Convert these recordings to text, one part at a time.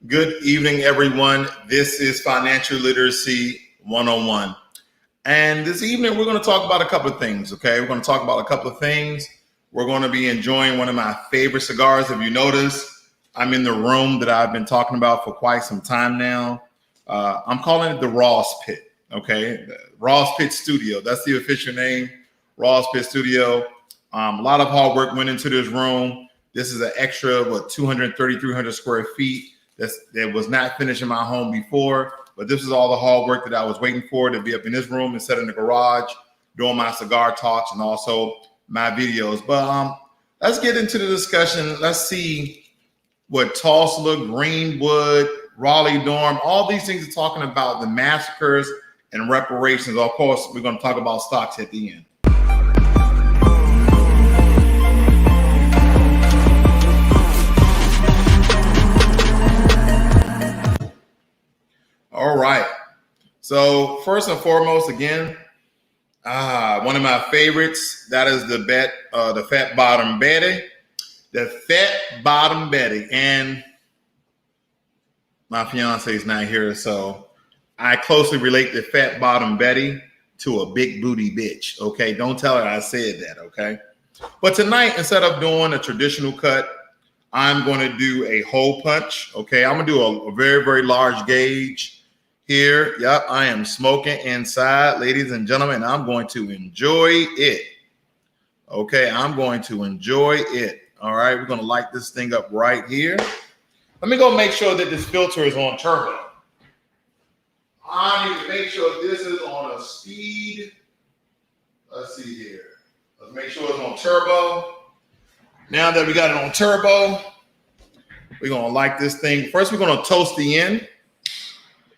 Good evening, everyone. This is Financial Literacy 101. And this evening, we're going to talk about a couple of things, okay? We're going to talk about a couple of things. We're going to be enjoying one of my favorite cigars. If you notice, I'm in the room that I've been talking about for quite some time now. I'm calling it the Ross Pit, okay? The Ross Pit Studio. That's the official name, Ross Pit Studio. A lot of hard work went into this room. This is an extra, 230, 300 square feet. That was not finished in my home before, but this is all the hard work that I was waiting for to be up in this room instead of in the garage doing my cigar talks and also my videos. But let's get into the discussion. Let's see what Tulsa, Greenwood, Raleigh, Durham, all these things are talking about the massacres and reparations. Of course, we're going to talk about stocks at the end. All right. So first and foremost, again, one of my favorites, that is the Fat Bottom Betty. The Fat Bottom Betty. And my fiance is not here, so I closely relate the Fat Bottom Betty to a big booty bitch. Okay, don't tell her I said that, okay? But tonight, instead of doing a traditional cut, I'm going to do a hole punch. Okay, I'm going to do a very, very large gauge. Here, yep, I am smoking inside, ladies and gentlemen. I'm going to enjoy it. Okay, I'm going to enjoy it. All right, we're going to light this thing up right here. Let me go make sure that this filter is on turbo. I need to make sure this is on a speed. Let's see here. Let's make sure it's on turbo. Now that we got it on turbo, we're going to light this thing. First, we're going to toast the end.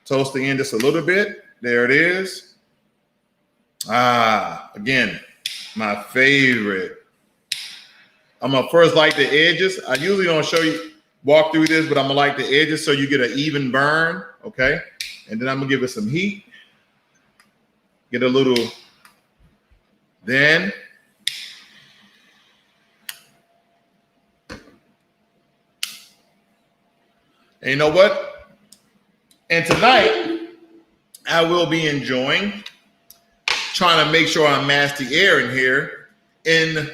Toast the end just a little bit. There it is. Again, my favorite. I'm gonna first light the edges. I usually don't walk through this, but I'm gonna light the edges so you get an even burn, okay? And then I'm gonna give it some heat. Get a little, then. And you know what? And tonight, I will be enjoying trying to make sure I mask the air in here in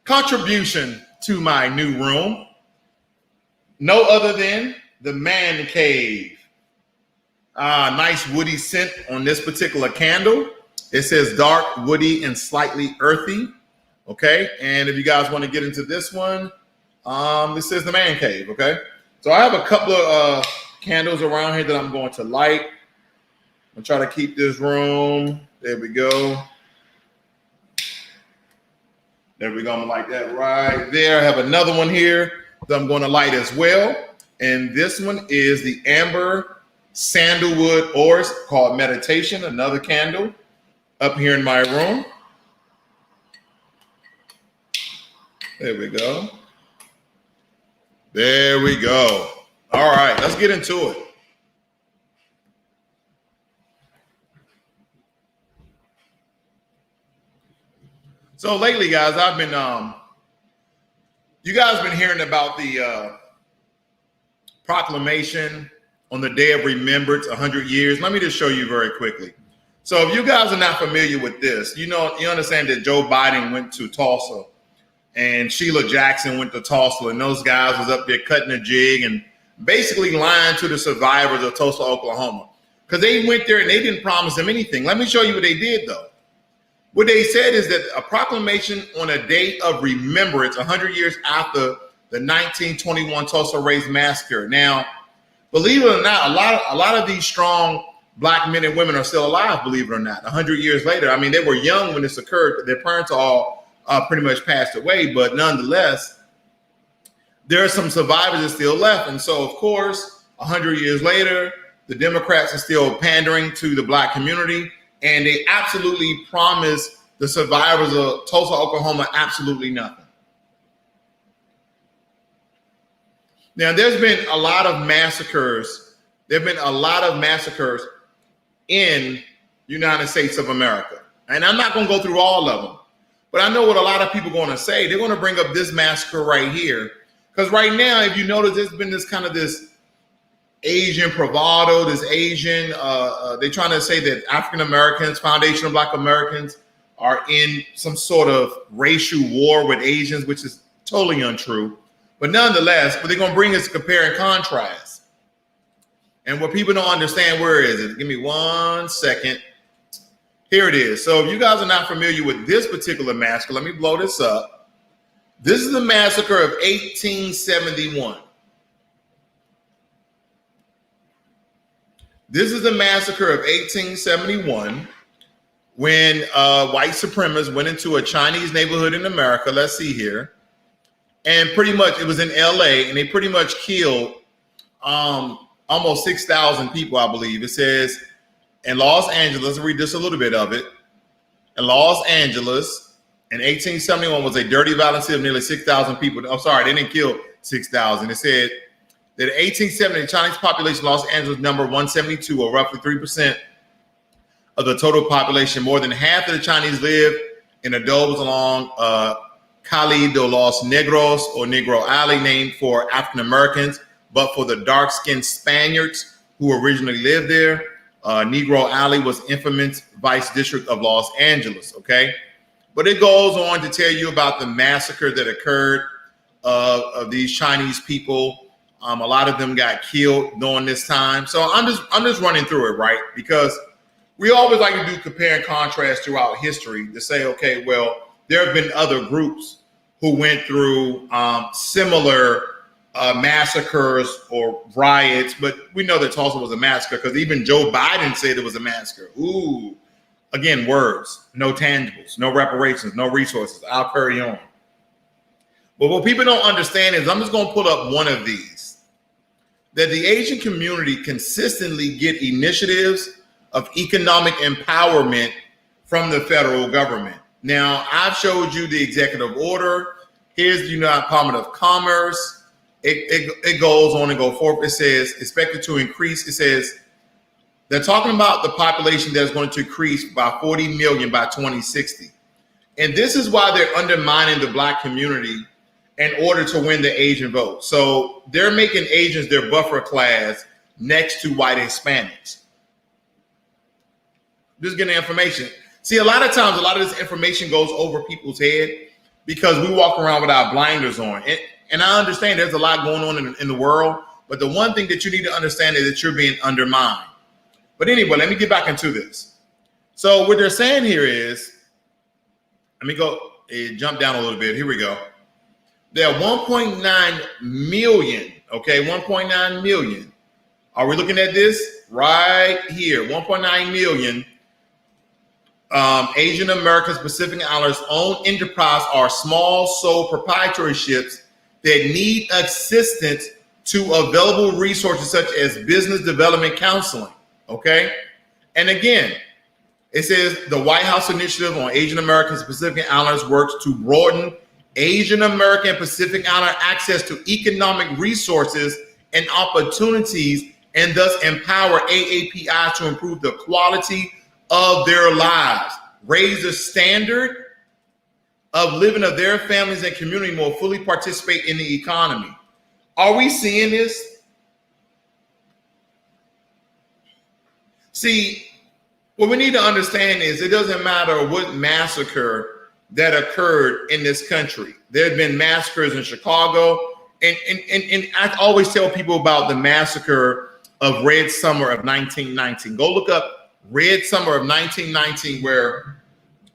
contribution to my new room. No other than the man cave. Nice woody scent on this particular candle. It says dark, woody, and slightly earthy. Okay, and if you guys want to get into this one, this says the man cave. Okay, so I have a couple of candles around here that I'm going to light. I'm trying to keep this room. There we go. There we go. I'm gonna light that right there. I have another one here that I'm going to light as well. And this one is the Amber Sandalwood Oars called Meditation. Another candle up here in my room. There we go. There we go. All right, let's get into it. So lately, guys, I've been, you guys been hearing about the proclamation on the Day of Remembrance, 100 years. Let me just show you very quickly. So if you guys are not familiar with this, you understand that Joe Biden went to Tulsa and Sheila Jackson went to Tulsa, and those guys was up there cutting a jig and basically lying to the survivors of Tulsa, Oklahoma, because they went there and they didn't promise them anything. Let me show you what they did, though. What they said is that a proclamation on a day of remembrance, 100 years after the 1921 Tulsa Race Massacre. Now, believe it or not, a lot of these strong black men and women are still alive, believe it or not. 100 years later, I mean, they were young when this occurred. Their parents all pretty much passed away, but nonetheless, there are some survivors that still left. And so, of course, 100 years later, the Democrats are still pandering to the black community, and they absolutely promise the survivors of Tulsa, Oklahoma, absolutely nothing. Now, there's been a lot of massacres. There have been a lot of massacres in United States of America. And I'm not going to go through all of them, but I know what a lot of people are going to say. They're going to bring up this massacre right here. Because right now, if you notice, there's been this kind of this Asian bravado, this Asian, they're trying to say that African Americans, foundational black Americans, are in some sort of racial war with Asians, which is totally untrue. But nonetheless, what they're going to bring is compare and contrast. And what people don't understand, where is it? Give me 1 second. Here it is. So if you guys are not familiar with this particular massacre, let me blow this up. This is the massacre of 1871. This is the massacre of 1871 when white supremacists went into a Chinese neighborhood in America. Let's see here. And pretty much it was in LA, and they pretty much killed almost 6,000 people, I believe. It says in Los Angeles, read just a little bit of it. In Los Angeles in 1871 was a dirty violent city of nearly 6,000 people. I'm sorry, they didn't kill 6,000. It said that in 1870, the Chinese population of Los Angeles numbered 172, or roughly 3% of the total population. More than half of the Chinese lived in adobes along Calle de los Negros, or Negro Alley, named for African Americans, but for the dark-skinned Spaniards who originally lived there. Negro Alley was infamous vice district of Los Angeles, okay? But it goes on to tell you about the massacre that occurred of these Chinese people. A lot of them got killed during this time. So I'm just running through it, right? Because we always like to do compare and contrast throughout history to say, okay, well, there have been other groups who went through similar massacres or riots, but we know that Tulsa was a massacre because even Joe Biden said it was a massacre. Ooh, again, words, no tangibles, no reparations, no resources. I'll carry on. But what people don't understand is, I'm just going to pull up one of these, that the Asian community consistently get initiatives of economic empowerment from the federal government. Now, I've showed you the executive order. Here's the United Department of Commerce. It goes on and go forth. It says expected to increase. It says they're talking about the population that's going to increase by 40 million by 2060. And this is why they're undermining the black community in order to win the Asian vote. So they're making Asians their buffer class next to white Hispanics. Just getting information. See, a lot of times, a lot of this information goes over people's head because we walk around with our blinders on. And I understand there's a lot going on in the world, but the one thing that you need to understand is that you're being undermined. But anyway, let me get back into this. So what they're saying here is, let me go jump down a little bit. Here we go. There are 1.9 million, okay, 1.9 million. Are we looking at this right here? 1.9 million Asian Americans, Pacific Islanders owned enterprise are small sole proprietorships that need assistance to available resources such as business development counseling. Okay. And again, it says the White House Initiative on Asian Americans, Pacific Islanders works to broaden Asian American and Pacific Islander access to economic resources and opportunities, and thus empower AAPI to improve the quality of their lives, raise the standard of living of their families and community, more fully participate in the economy. Are we seeing this? See, what we need to understand is it doesn't matter what massacre that occurred in this country. There have been massacres in Chicago, and I always tell people about the massacre of Red Summer of 1919. Go look up Red Summer of 1919, where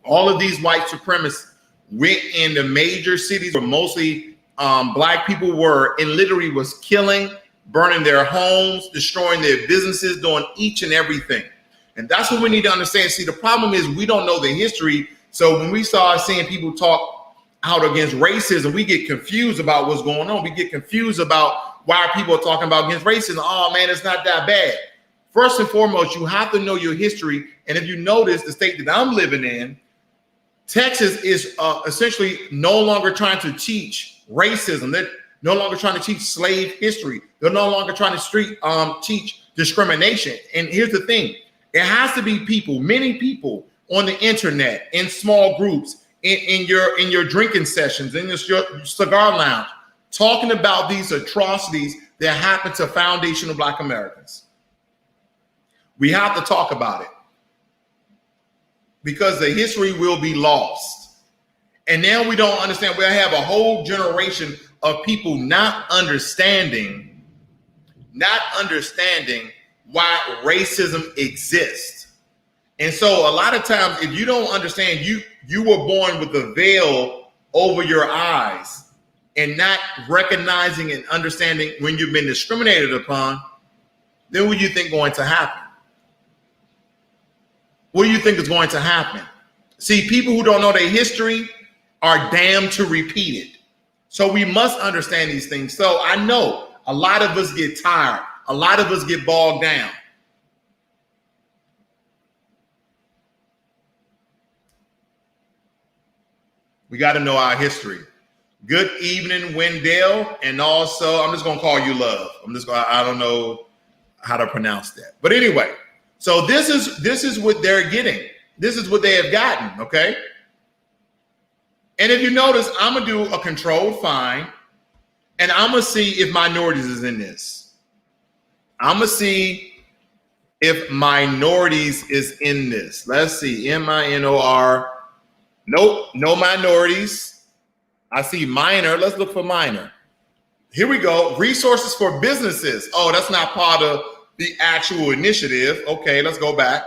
all of these white supremacists went into major cities where mostly black people were, and literally was killing burning their homes, destroying their businesses, doing each and everything. And that's what we need to understand. See, the problem is we don't know the history. So when we start seeing people talk out against racism, we get confused about what's going on. We get confused about why people are talking about against racism. Oh man, it's not that bad. First and foremost, you have to know your history. And if you notice, the state that I'm living in, Texas is essentially no longer trying to teach racism. They're no longer trying to teach slave history. They're no longer trying to teach discrimination. And here's the thing. It has to be people, many people on the internet, in small groups, in your drinking sessions, in your cigar lounge, talking about these atrocities that happen to foundational Black Americans. We have to talk about it because the history will be lost. And now we don't understand. We'll have a whole generation of people not understanding why racism exists. And so a lot of times, if you don't understand, you were born with a veil over your eyes and not recognizing and understanding when you've been discriminated upon, then what do you think going to happen? What do you think is going to happen? See, people who don't know their history are damned to repeat it. So we must understand these things. So I know a lot of us get tired. A lot of us get bogged down. We got to know our history. Good evening, Wendell. And also, I'm just going to call you Love. I don't know how to pronounce that. But anyway, so this is what they're getting. This is what they have gotten, okay? And if you notice, I'm going to do a controlled find, and I'm going to see if minorities is in this. I'm going to see if minorities is in this. Let's see, M-I-N-O-R. Nope, no minorities. I see minor. Let's look for minor. Here we go. Resources for businesses. Oh, that's not part of the actual initiative. Okay, let's go back.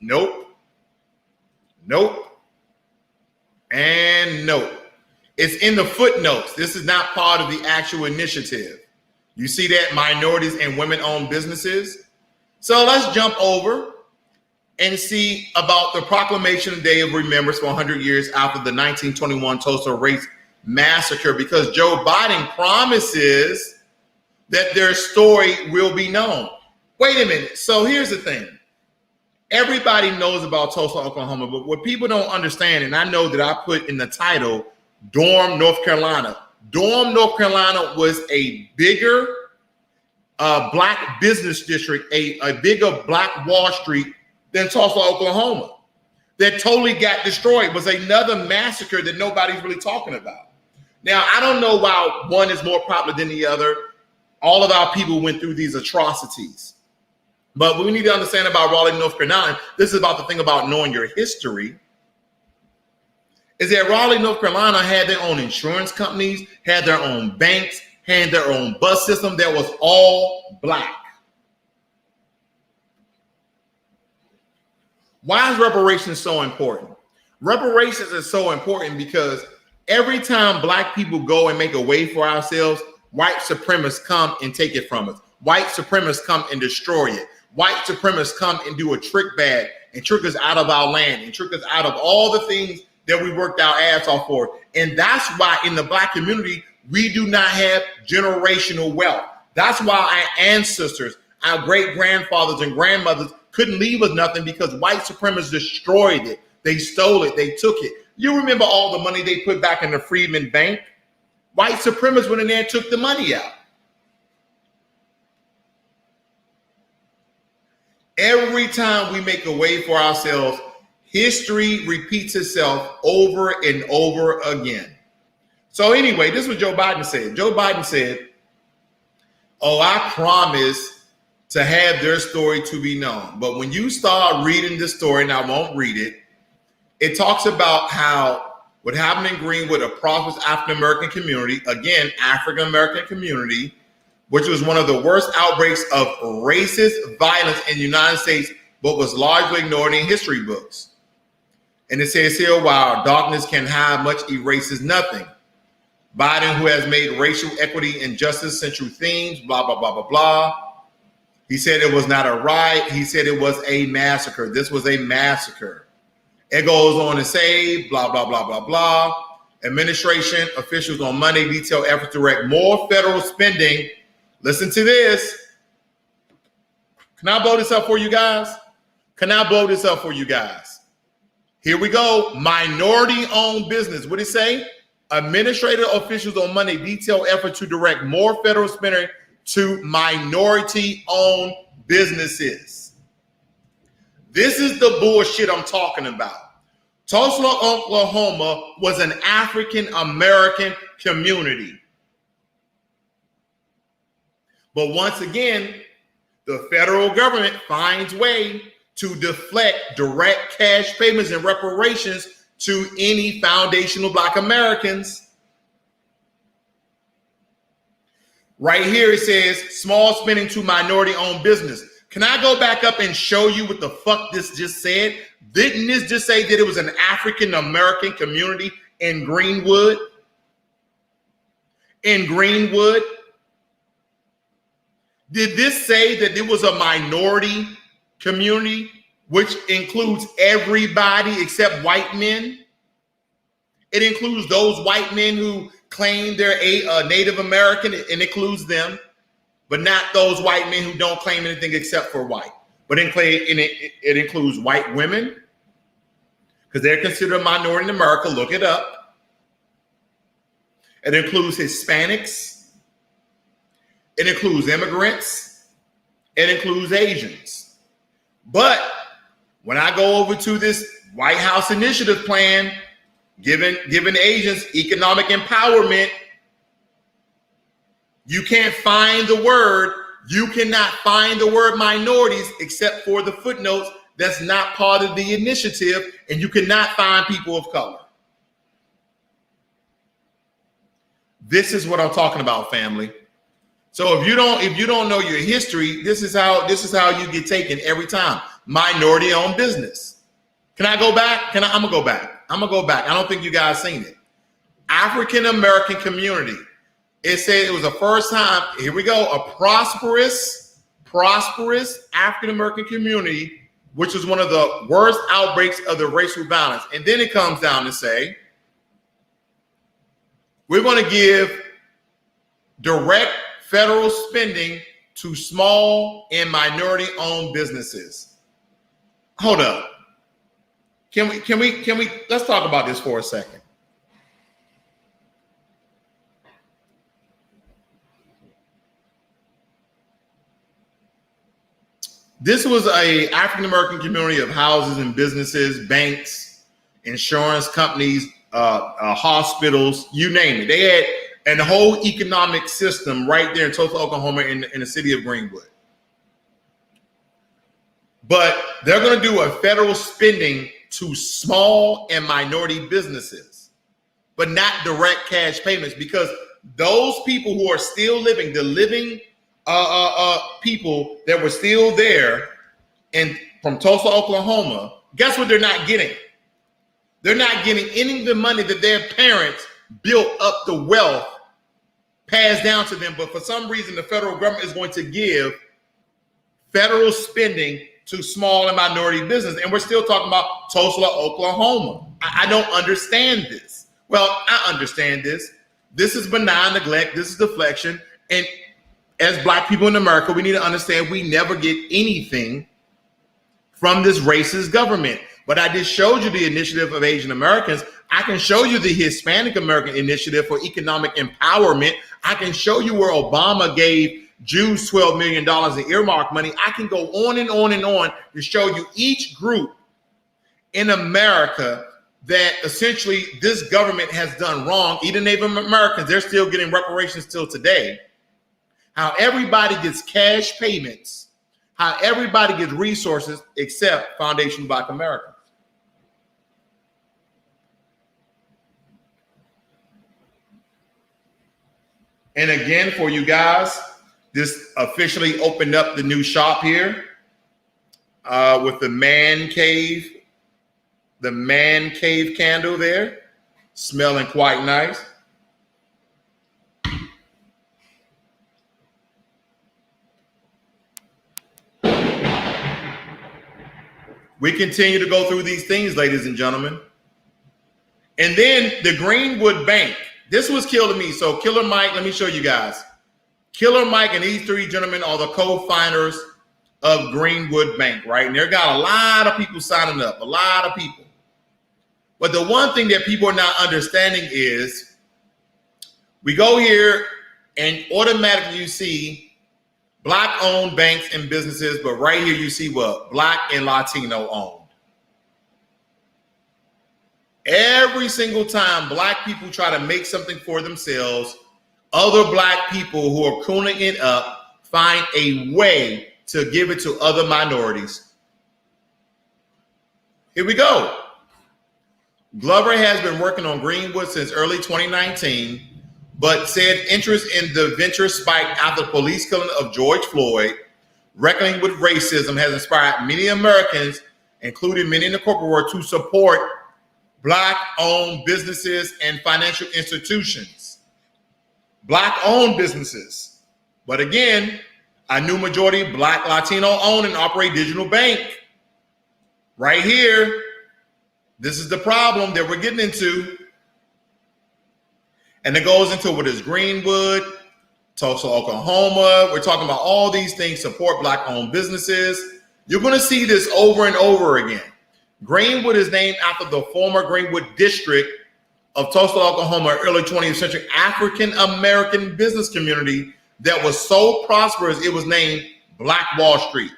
Nope. Nope. And nope. It's in the footnotes. This is not part of the actual initiative. You see that? Minorities and women-owned businesses. So let's jump over and see about the Proclamation Day of Remembrance for 100 years after the 1921 Tulsa Race Massacre, because Joe Biden promises that their story will be known. Wait a minute. So here's the thing. Everybody knows about Tulsa, Oklahoma, but what people don't understand, and I know that I put in the title, Durham, North Carolina. Durham, North Carolina was a bigger Black business district, a bigger Black Wall Street than Tulsa, Oklahoma. That totally got destroyed. It was another massacre that nobody's really talking about. Now, I don't know why one is more popular than the other. All of our people went through these atrocities. But what we need to understand about Raleigh, North Carolina, this is about the thing about knowing your history, is that Raleigh, North Carolina had their own insurance companies, had their own banks, had their own bus system that was all Black. Why is reparations so important? Reparations is so important because every time Black people go and make a way for ourselves, white supremacists come and take it from us. White supremacists come and destroy it. White supremacists come and do a trick bag and trick us out of our land and trick us out of all the things that we worked our ass off for. And that's why in the Black community, we do not have generational wealth. That's why our ancestors, our great-grandfathers and grandmothers couldn't leave us nothing because white supremacists destroyed it. They stole it. They took it. You remember all the money they put back in the Freedmen Bank? White supremacists went in there and took the money out. Every time we make a way for ourselves, history repeats itself over and over again. So anyway, this is what Joe Biden said. Joe Biden said, oh, I promise to have their story to be known. But when you start reading the story, and I won't read it, it talks about how what happened in Greenwood, a prosperous African-American community, again, African-American community, which was one of the worst outbreaks of racist violence in the United States, but was largely ignored in history books. And it says here, while darkness can hide, much erases nothing. Biden, who has made racial equity and justice central themes, blah, blah, blah, blah, blah. He said it was not a riot. He said it was a massacre. This was a massacre. It goes on to say, blah, blah, blah, blah, blah. Administration officials on Monday detail efforts to direct more federal spending. Listen to this. Can I blow this up for you guys? Here we go. Minority-owned business. What did it say? Administrative officials on Monday detail effort to direct more federal spending to minority-owned businesses. This is the bullshit I'm talking about. Tulsa, Oklahoma was an African-American community. But once again, the federal government finds way to deflect direct cash payments and reparations to any foundational Black Americans. Right here it says small spending to minority-owned business. Can I go back up and show you what the fuck this just said? Didn't this just say that it was an African-American community in Greenwood? Did this say that it was a minority community, which includes everybody except white men? It includes those white men who claim they're a Native American. It includes them, but not those white men who don't claim anything except for white. But it includes white women, because they're considered a minority in America. Look it up. It includes Hispanics. It includes immigrants. It includes Asians. But when I go over to this White House initiative plan, giving Asians economic empowerment, you can't find the word. You cannot find the word minorities except for the footnotes. That's not part of the initiative, and you cannot find people of color. This is what I'm talking about, family. So if you don't know your history, this is how you get taken every time. Minority-owned business. Can I go back? I'm gonna go back. I don't think you guys seen it. African-American community. It said it was the first time, here we go, a prosperous African-American community, which was one of the worst outbreaks of the racial violence. And then it comes down to say, we're going to give direct federal spending to small and minority-owned businesses. Hold up. Can we, let's talk about this for a second. This was a African-American community of houses and businesses, banks, insurance companies, hospitals, you name it. They had a whole economic system right there in Tulsa, Oklahoma, in the city of Greenwood. But they're going to do a federal spending to small and minority businesses, but not direct cash payments, because those people who are still living, the living people that were still there and from Tulsa, Oklahoma, guess what they're not getting? They're not getting any of the money that their parents built up the wealth passed down to them. But for some reason, the federal government is going to give federal spending to small and minority business. And we're still talking about Tulsa, Oklahoma. I don't understand this. Well, I understand this. This is benign neglect. This is deflection. And as Black people in America, we need to understand we never get anything from this racist government. But I just showed you the initiative of Asian Americans. I can show you the Hispanic American initiative for economic empowerment. I can show you where Obama gave Jews $12 million in earmark money. I can go on and on and on to show you each group in America that essentially this government has done wrong. Even Native Americans, they're still getting reparations till today. How everybody gets cash payments, how everybody gets resources except foundational Black Americans. And again, for you guys, this officially opened up the new shop here with the man cave candle there, smelling quite nice. We continue to go through these things, ladies and gentlemen. And then the Greenwood Bank. This was killing me. So Killer Mike, let me show you guys. Killer Mike and these three gentlemen are the co-founders of Greenwood Bank, right? And they got a lot of people signing up, a lot of people. But the one thing that people are not understanding is we go here and automatically you see Black-owned banks and businesses, but right here you see what? Black and Latino owned. Every single time Black people try to make something for themselves, other Black people who are cooning it up find a way to give it to other minorities. Here we go. Glover has been working on Greenwood since early 2019, but said interest in the venture spiked after the police killing of George Floyd. Reckoning with racism has inspired many Americans, including many in the corporate world, to support Black-owned businesses and financial institutions. Black-owned businesses. But again, a new majority Black, Latino own and operate digital bank. Right here, this is the problem that we're getting into. And it goes into what is Greenwood, Tulsa, Oklahoma. We're talking about all these things, support Black-owned businesses. You're going to see this over and over again. Greenwood is named after the former Greenwood district of Tulsa, Oklahoma, early 20th century African-American business community that was so prosperous it was named Black Wall Street.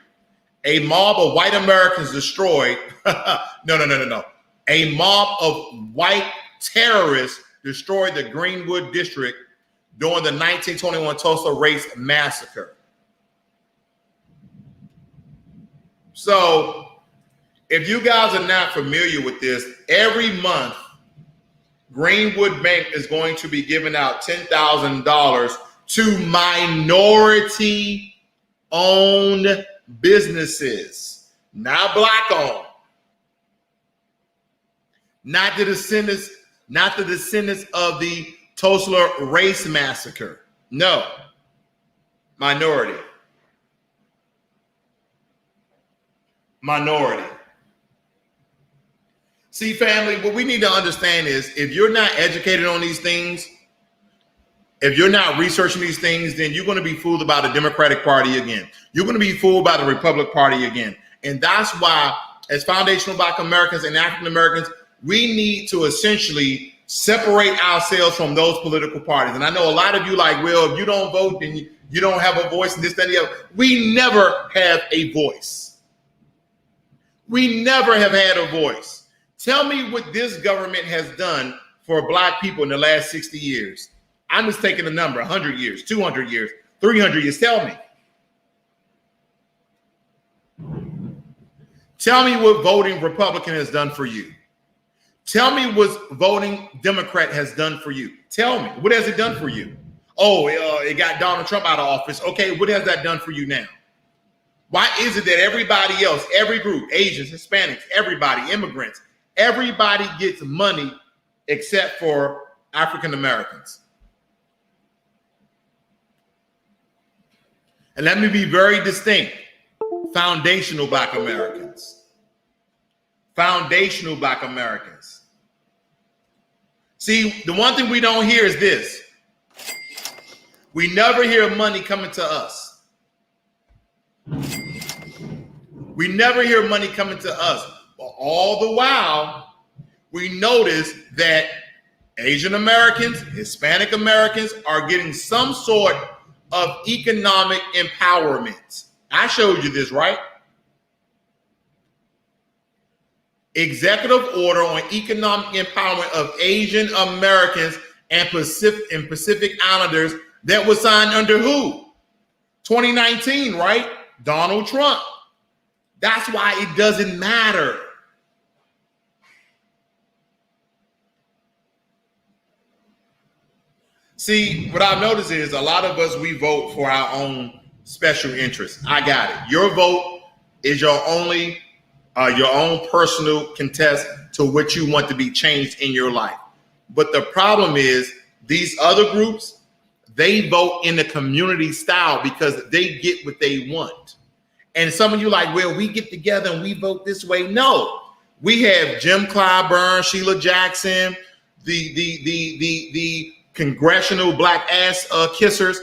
A mob of white Americans destroyed, no. A mob of white terrorists destroyed the Greenwood district during the 1921 Tulsa Race Massacre. So, if you guys are not familiar with this, every month, Greenwood Bank is going to be giving out $10,000 to minority-owned businesses, not Black-owned, not the descendants of the Tulsa Race Massacre. No, minority. See, family, what we need to understand is if you're not educated on these things, if you're not researching these things, then you're going to be fooled by the Democratic Party again. You're going to be fooled by the Republican Party again. And that's why, as foundational Black Americans and African Americans, we need to essentially separate ourselves from those political parties. And I know a lot of you like, well, if you don't vote, then you don't have a voice in this, that, and the other. We never have a voice. We never have had a voice. Tell me what this government has done for Black people in the last 60 years. I'm just taking a number, 100 years, 200 years, 300 years. Tell me. Tell me what voting Republican has done for you. Tell me what voting Democrat has done for you. Tell me, what has it done for you? Oh, it got Donald Trump out of office. Okay, what has that done for you now? Why is it that everybody else, every group, Asians, Hispanics, everybody, immigrants, everybody gets money except for African Americans? And let me be very distinct. Foundational Black Americans. Foundational Black Americans. See, the one thing we don't hear is this. We never hear money coming to us. We never hear money coming to us. But all the while, we notice that Asian Americans, Hispanic Americans are getting some sort of economic empowerment. I showed you this, right? Executive order on economic empowerment of Asian Americans and Pacific Islanders that was signed under who? 2019, right? Donald Trump. That's why it doesn't matter. See, what I've noticed is a lot of us, we vote for our own special interests. I got it. Your vote is your own personal contest to what you want to be changed in your life. But the problem is these other groups, they vote in the community style because they get what they want. And some of you like, well, we get together and we vote this way. No, we have Jim Clyburn, Sheila Jackson, the congressional black ass kissers.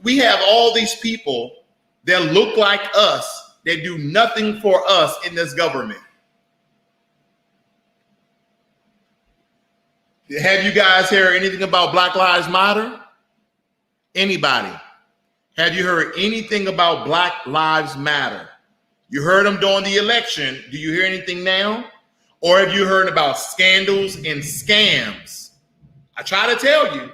We have all these people that look like us that do nothing for us in this government. Have you guys heard anything about Black Lives Matter? Anybody? Have you heard anything about Black Lives Matter? You heard them during the election. Do you hear anything now? Or have you heard about scandals and scams? I try to tell you.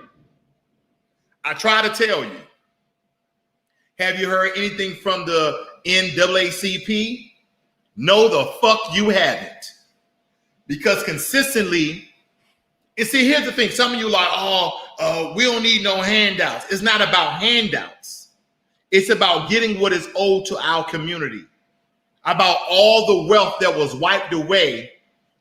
Have you heard anything from the NAACP? No, the fuck you haven't. Because consistently, and see, here's the thing. Some of you are like, we don't need no handouts. It's not about handouts. It's about getting what is owed to our community. About all the wealth that was wiped away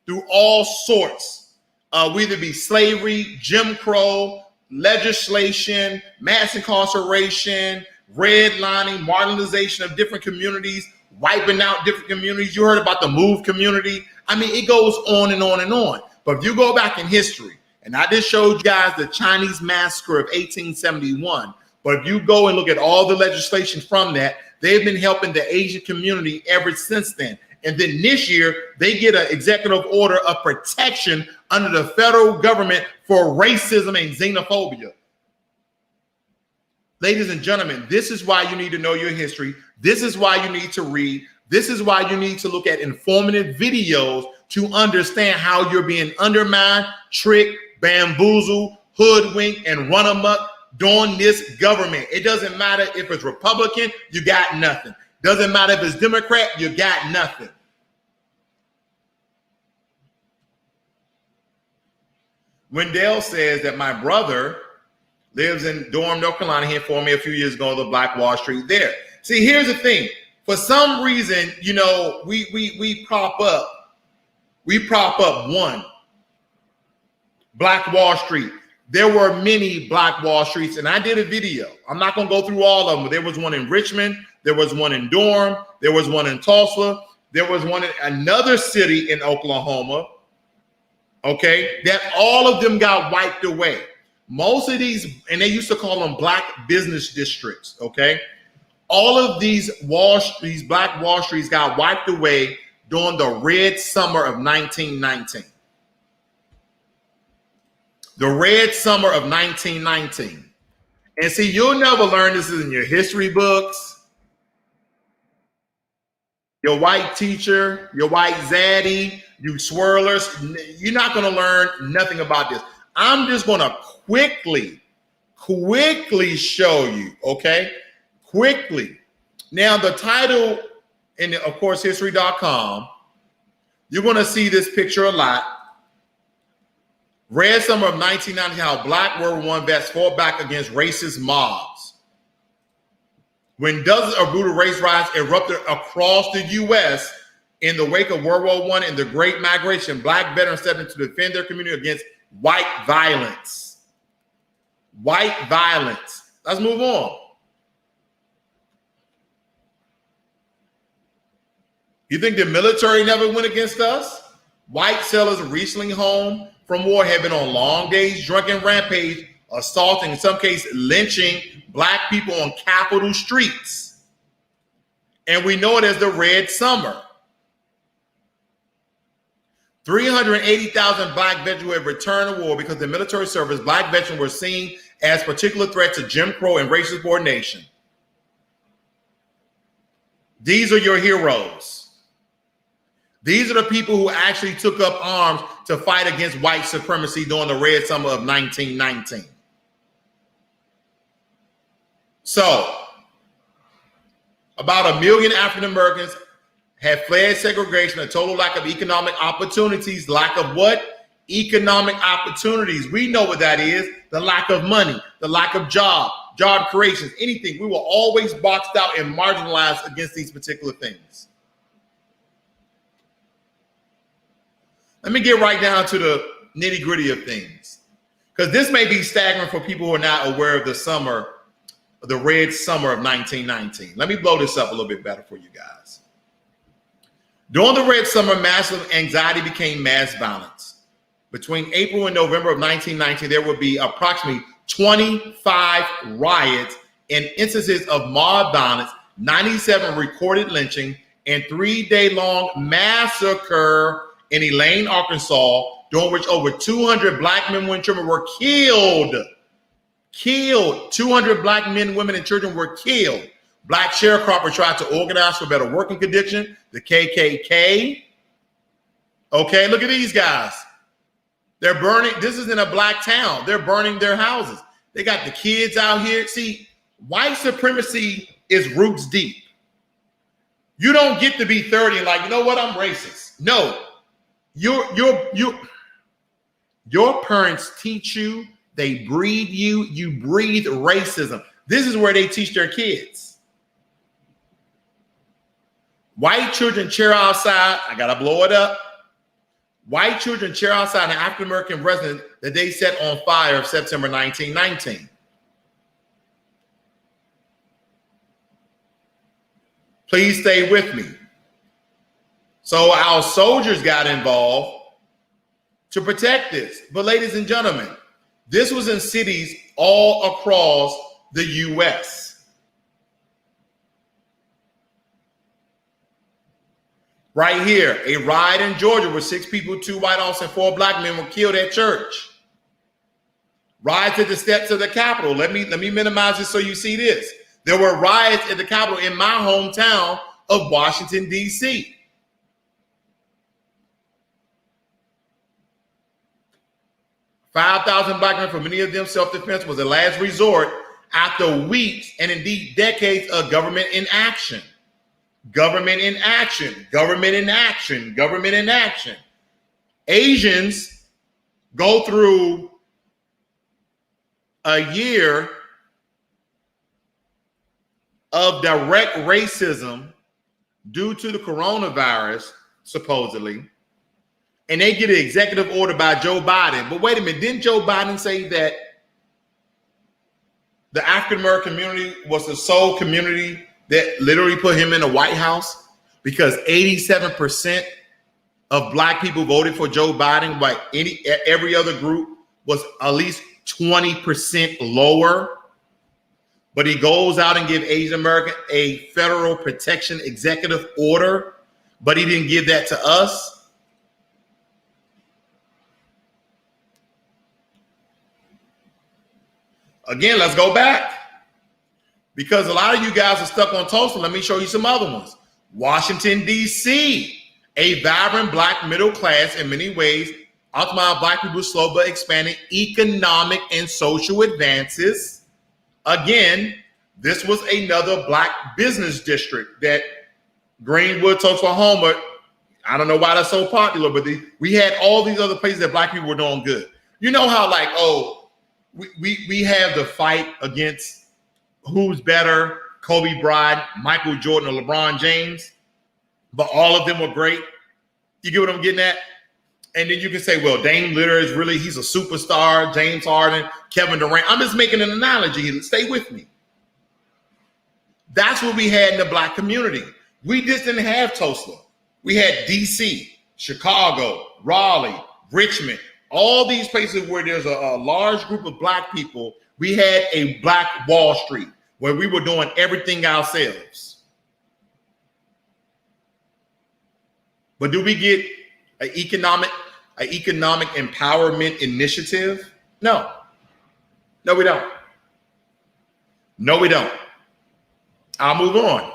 through all sorts of whether it be slavery, Jim Crow, legislation, mass incarceration, redlining, marginalization of different communities, wiping out different communities. You heard about the MOVE community. I mean, it goes on and on and on. But if you go back in history, and I just showed you guys the Chinese massacre of 1871, but if you go and look at all the legislation from that, they've been helping the Asian community ever since then. And then this year, they get an executive order of protection under the federal government for racism and xenophobia. Ladies and gentlemen, this is why you need to know your history. This is why you need to read. This is why you need to look at informative videos to understand how you're being undermined, tricked, bamboozled, hoodwinked, and run amok during this government. It doesn't matter if it's Republican, you got nothing. Doesn't matter if it's Democrat, you got nothing. Wendell says that my brother lives in Durham, North Carolina. He informed me a few years ago of the Black Wall Street there. See, here's the thing. For some reason, you know, we prop up one Black Wall Street. There were many Black Wall Streets, and I did a video. I'm not going to go through all of them, but there was one in Richmond. There was one in Durham. There was one in Tulsa. There was one in another city in Oklahoma. Okay, that all of them got wiped away. Most of these, and they used to call them black business districts. Okay, all of these Black Wall Streets got wiped away during the Red Summer of 1919. The Red Summer of 1919. And see, you'll never learn this in your history books. Your white teacher, your white zaddy, you swirlers, you're not going to learn nothing about this. I'm just going to quickly show you, okay? Quickly. Now, the title, in of course, history.com, you're going to see this picture a lot. Red Summer of 1990, how Black World War I vets fought back against racist mobs. When dozens of brutal race riots erupted across the U.S. in the wake of World War I and the Great Migration, Black veterans stepped in to defend their community against white violence. White violence. Let's move on. You think the military never went against us? White sailors recently home from war have been on long days, drunken rampage, assaulting, in some cases, lynching Black people on Capitol streets. And we know it as the Red Summer. 380,000 Black veterans who have returned to war because of the military service. Black veterans were seen as particular threats to Jim Crow and racist subordination. These are your heroes. These are the people who actually took up arms to fight against white supremacy during the Red Summer of 1919. So, about 1 million African Americans have fled segregation, a total lack of economic opportunities. Lack of what? Economic opportunities. We know what that is. The lack of money, the lack of job creations, anything. We were always boxed out and marginalized against these particular things. Let me get right down to the nitty-gritty of things, because this may be staggering for people who are not aware of the summer the Red Summer of 1919. Let me blow this up a little bit better for you guys. During the Red Summer, massive anxiety became mass violence. Between April and November of 1919, there would be approximately 25 riots and instances of mob violence, 97 recorded lynching, and 3-day-long massacre in Elaine, Arkansas, during which over 200 black men, women, and children were killed. 200 black men, women, and children were killed. Black sharecroppers tried to organize for better working conditions. The KKK. Okay, look at these guys. They're burning. This is in a black town. They're burning their houses. They got the kids out here. See, white supremacy is roots deep. You don't get to be 30 and like, you know what, I'm racist. No, your parents teach you, they breed you, you breathe racism. This is where they teach their kids. White children cheer outside. I gotta blow it up. White children cheer outside an African-American resident that they set on fire of September 1919. Please stay with me. So our soldiers got involved to protect this. But ladies and gentlemen, this was in cities all across the U.S. Right here, a riot in Georgia where 6 people, 2 white officers and 4 black men were killed at church. Riots at the steps of the Capitol. Let me minimize this so you see this. There were riots at the Capitol in my hometown of Washington, D.C. $5,000 black men, for many of them, self-defense was a last resort after weeks and indeed decades of government inaction. Government inaction, government inaction, government inaction. Asians go through a year of direct racism due to the coronavirus, supposedly, and they get an executive order by Joe Biden. But wait a minute, didn't Joe Biden say that the African-American community was the sole community that literally put him in the White House? Because 87% of black people voted for Joe Biden, while every other group was at least 20% lower. But he goes out and gives Asian American a federal protection executive order, but he didn't give that to us. Again, let's go back. Because a lot of you guys are stuck on Tulsa. Let me show you some other ones. Washington, D.C., a vibrant black middle class in many ways, occupied black people's slow but expanding economic and social advances. Again, this was another black business district that Greenwood, Oklahoma. I don't know why that's so popular, but we had all these other places that black people were doing good. You know how like, we have the fight against who's better, Kobe Bryant, Michael Jordan, or LeBron James, but all of them were great. You get what I'm getting at? And then you can say, well, Dame Lillard is really, he's a superstar, James Harden, Kevin Durant. I'm just making an analogy. Stay with me. That's what we had in the black community. We just didn't have Tulsa. We had DC, Chicago, Raleigh, Richmond, all these places where there's a large group of black people. We had a black Wall Street where we were doing everything ourselves. But do we get an economic empowerment initiative? No. No, we don't. No, we don't. I'll move on.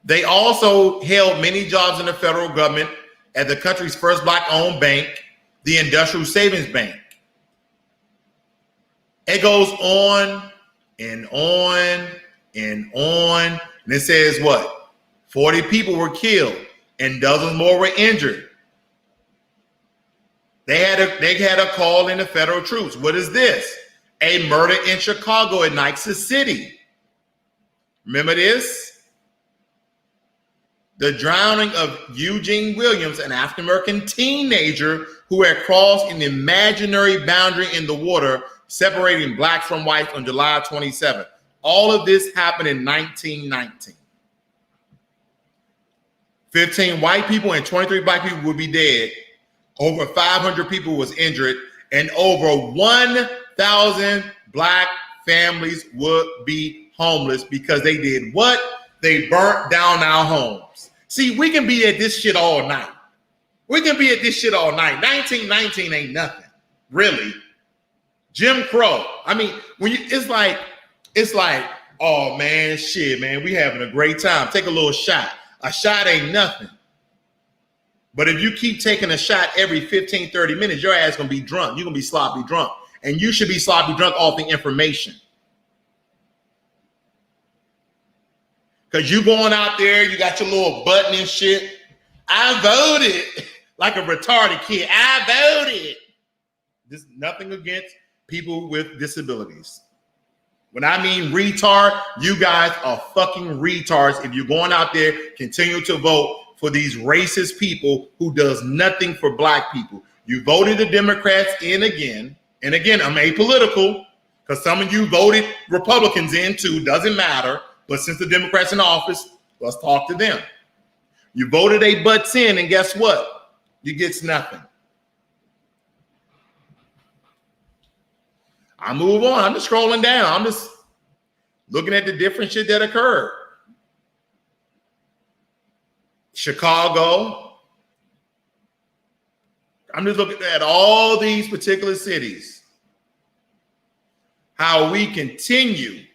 They also held many jobs in the federal government at the country's first black-owned bank, the Industrial Savings Bank. It goes on and on and on. And it says what? 40 people were killed and dozens more were injured. They had a call in the federal troops. What is this? A murder in Chicago at Nixon City. Remember this? The drowning of Eugene Williams, an African-American teenager who had crossed an imaginary boundary in the water separating blacks from whites on July 27th. All of this happened in 1919. 15 white people and 23 black people would be dead. Over 500 people was injured, and over 1,000 black families would be homeless because they did what? They burnt down our homes. See, we can be at this shit all night. We can be at this shit all night. 1919 ain't nothing, really. Jim Crow. I mean, when you, it's like, oh man, shit, man, we having a great time. Take a little shot. A shot ain't nothing. But if you keep taking a shot every 15, 30 minutes, your ass gonna be drunk. You're gonna be sloppy drunk. And you should be sloppy drunk off the information. Because you going out there, you got your little button and shit. I voted like a retarded kid. I voted. There's nothing against people with disabilities. When I mean retard, you guys are fucking retards if you're going out there, continue to vote for these racist people who does nothing for black people. You voted the Democrats in again. And again, I'm apolitical because some of you voted Republicans in too. Doesn't matter. But since the Democrats in office, let's talk to them. You voted a butts in, and guess what? You get nothing. I move on. I'm just scrolling down. I'm just looking at the different shit that occurred. Chicago. I'm just looking at all these particular cities. How we continue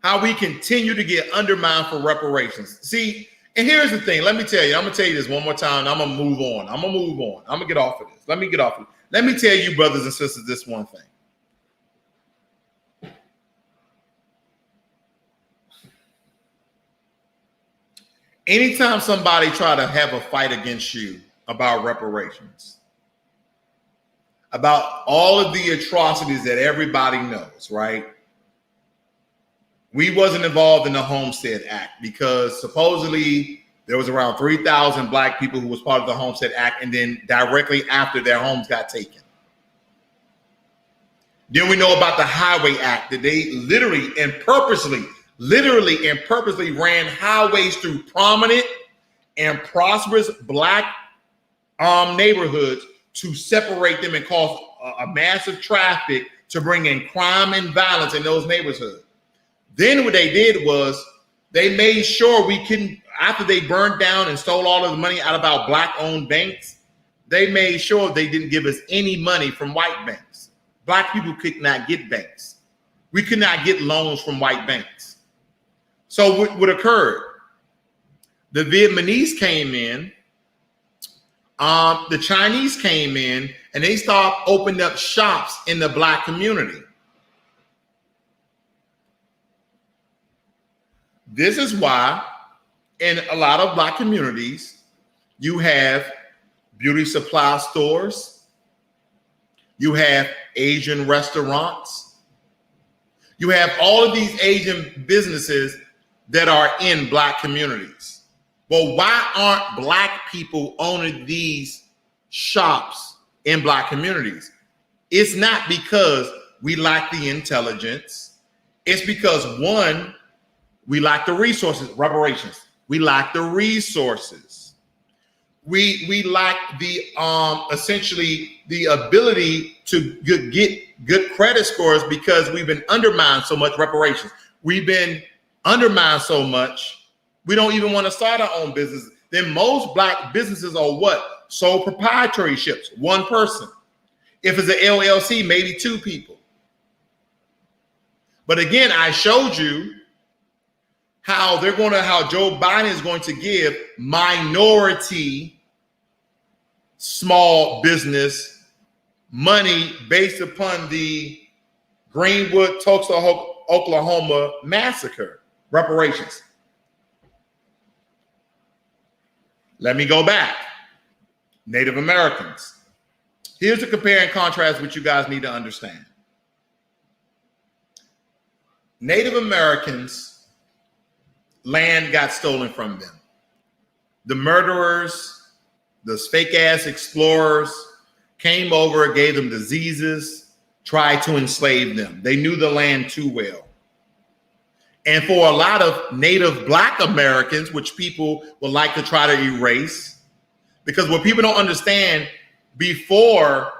to get undermined for reparations. See, and here's the thing. Let me tell you. I'm going to tell you this one more time. I'm going to move on. I'm going to get off of this. Let me get off of it. Let me tell you, brothers and sisters, this one thing. Anytime somebody try to have a fight against you about reparations, about all of the atrocities that everybody knows, right? We wasn't involved in the Homestead Act because supposedly there was around 3,000 black people who was part of the Homestead Act, and then directly after their homes got taken. Then we know about the Highway Act, that they literally and purposely ran highways through prominent and prosperous black neighborhoods to separate them and cause a massive traffic to bring in crime and violence in those neighborhoods. Then what they did was they made sure we couldn't, after they burned down and stole all of the money out of our black-owned banks, they made sure they didn't give us any money from white banks. Black people could not get banks. We could not get loans from white banks. So what occurred? The Vietnamese came in, the Chinese came in, and they started opening up shops in the black community. This is why in a lot of black communities, you have beauty supply stores, you have Asian restaurants, you have all of these Asian businesses that are in black communities. Well, why aren't black people owning these shops in black communities? It's not because we lack the intelligence. It's because, one, we lack the resources, reparations. We lack the resources. We lack the essentially the ability to get good credit scores because we've been undermined so much. Reparations. We've been undermined so much. We don't even want to start our own business. Then most black businesses are what? Sole proprietorships, one person. If it's an LLC, maybe two people. But again, I showed you how Joe Biden is going to give minority small business money based upon the Greenwood, Tulsa, Oklahoma massacre, reparations. Let me go back. Native Americans. Here's the compare and contrast which you guys need to understand. Native Americans, land got stolen from them. The murderers, those fake ass explorers came over, gave them diseases, tried to enslave them. They knew the land too well. And for a lot of Native Black Americans, which people would like to try to erase, because what people don't understand, before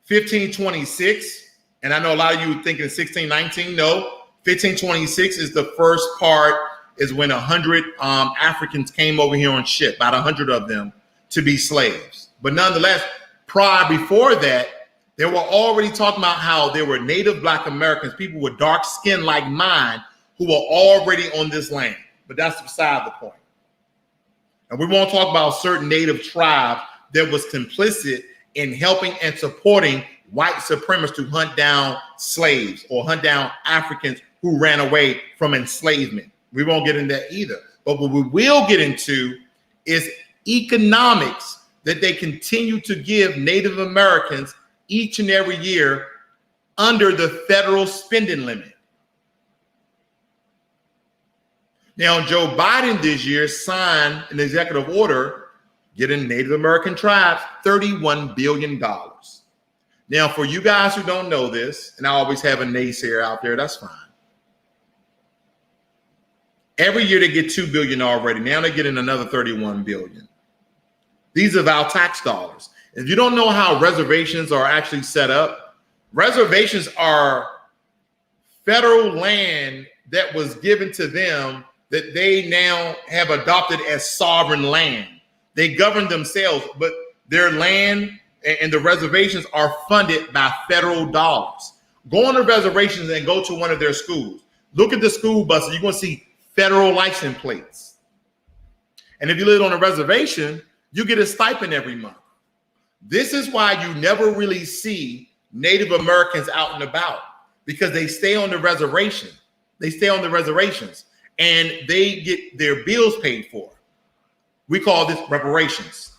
1526, and I know a lot of you thinking 1619, no, 1526 is the first part, is when 100 Africans came over here on ship, about 100 of them, to be slaves. But nonetheless, before that, they were already talking about how there were Native Black Americans, people with dark skin like mine, who were already on this land. But that's beside the point. And we won't talk about certain Native tribes that was complicit in helping and supporting white supremacists to hunt down slaves or hunt down Africans who ran away from enslavement. We won't get into that either. But what we will get into is economics that they continue to give Native Americans each and every year under the federal spending limit. Now, Joe Biden this year signed an executive order getting Native American tribes $31 billion. Now, for you guys who don't know this, and I always have a naysayer out there, that's fine. Every year they get $2 billion already. Now they're getting another $31 billion. These are our tax dollars. If you don't know how reservations are actually set up, reservations are federal land that was given to them that they now have adopted as sovereign land. They govern themselves, but their land and the reservations are funded by federal dollars. Go on the reservations and go to one of their schools. Look at the school buses. You're going to see federal license plates. And if you live on a reservation, you get a stipend every month. This is why you never really see Native Americans out and about, because they stay on the reservation. They stay on the reservations and they get their bills paid for. We call this reparations.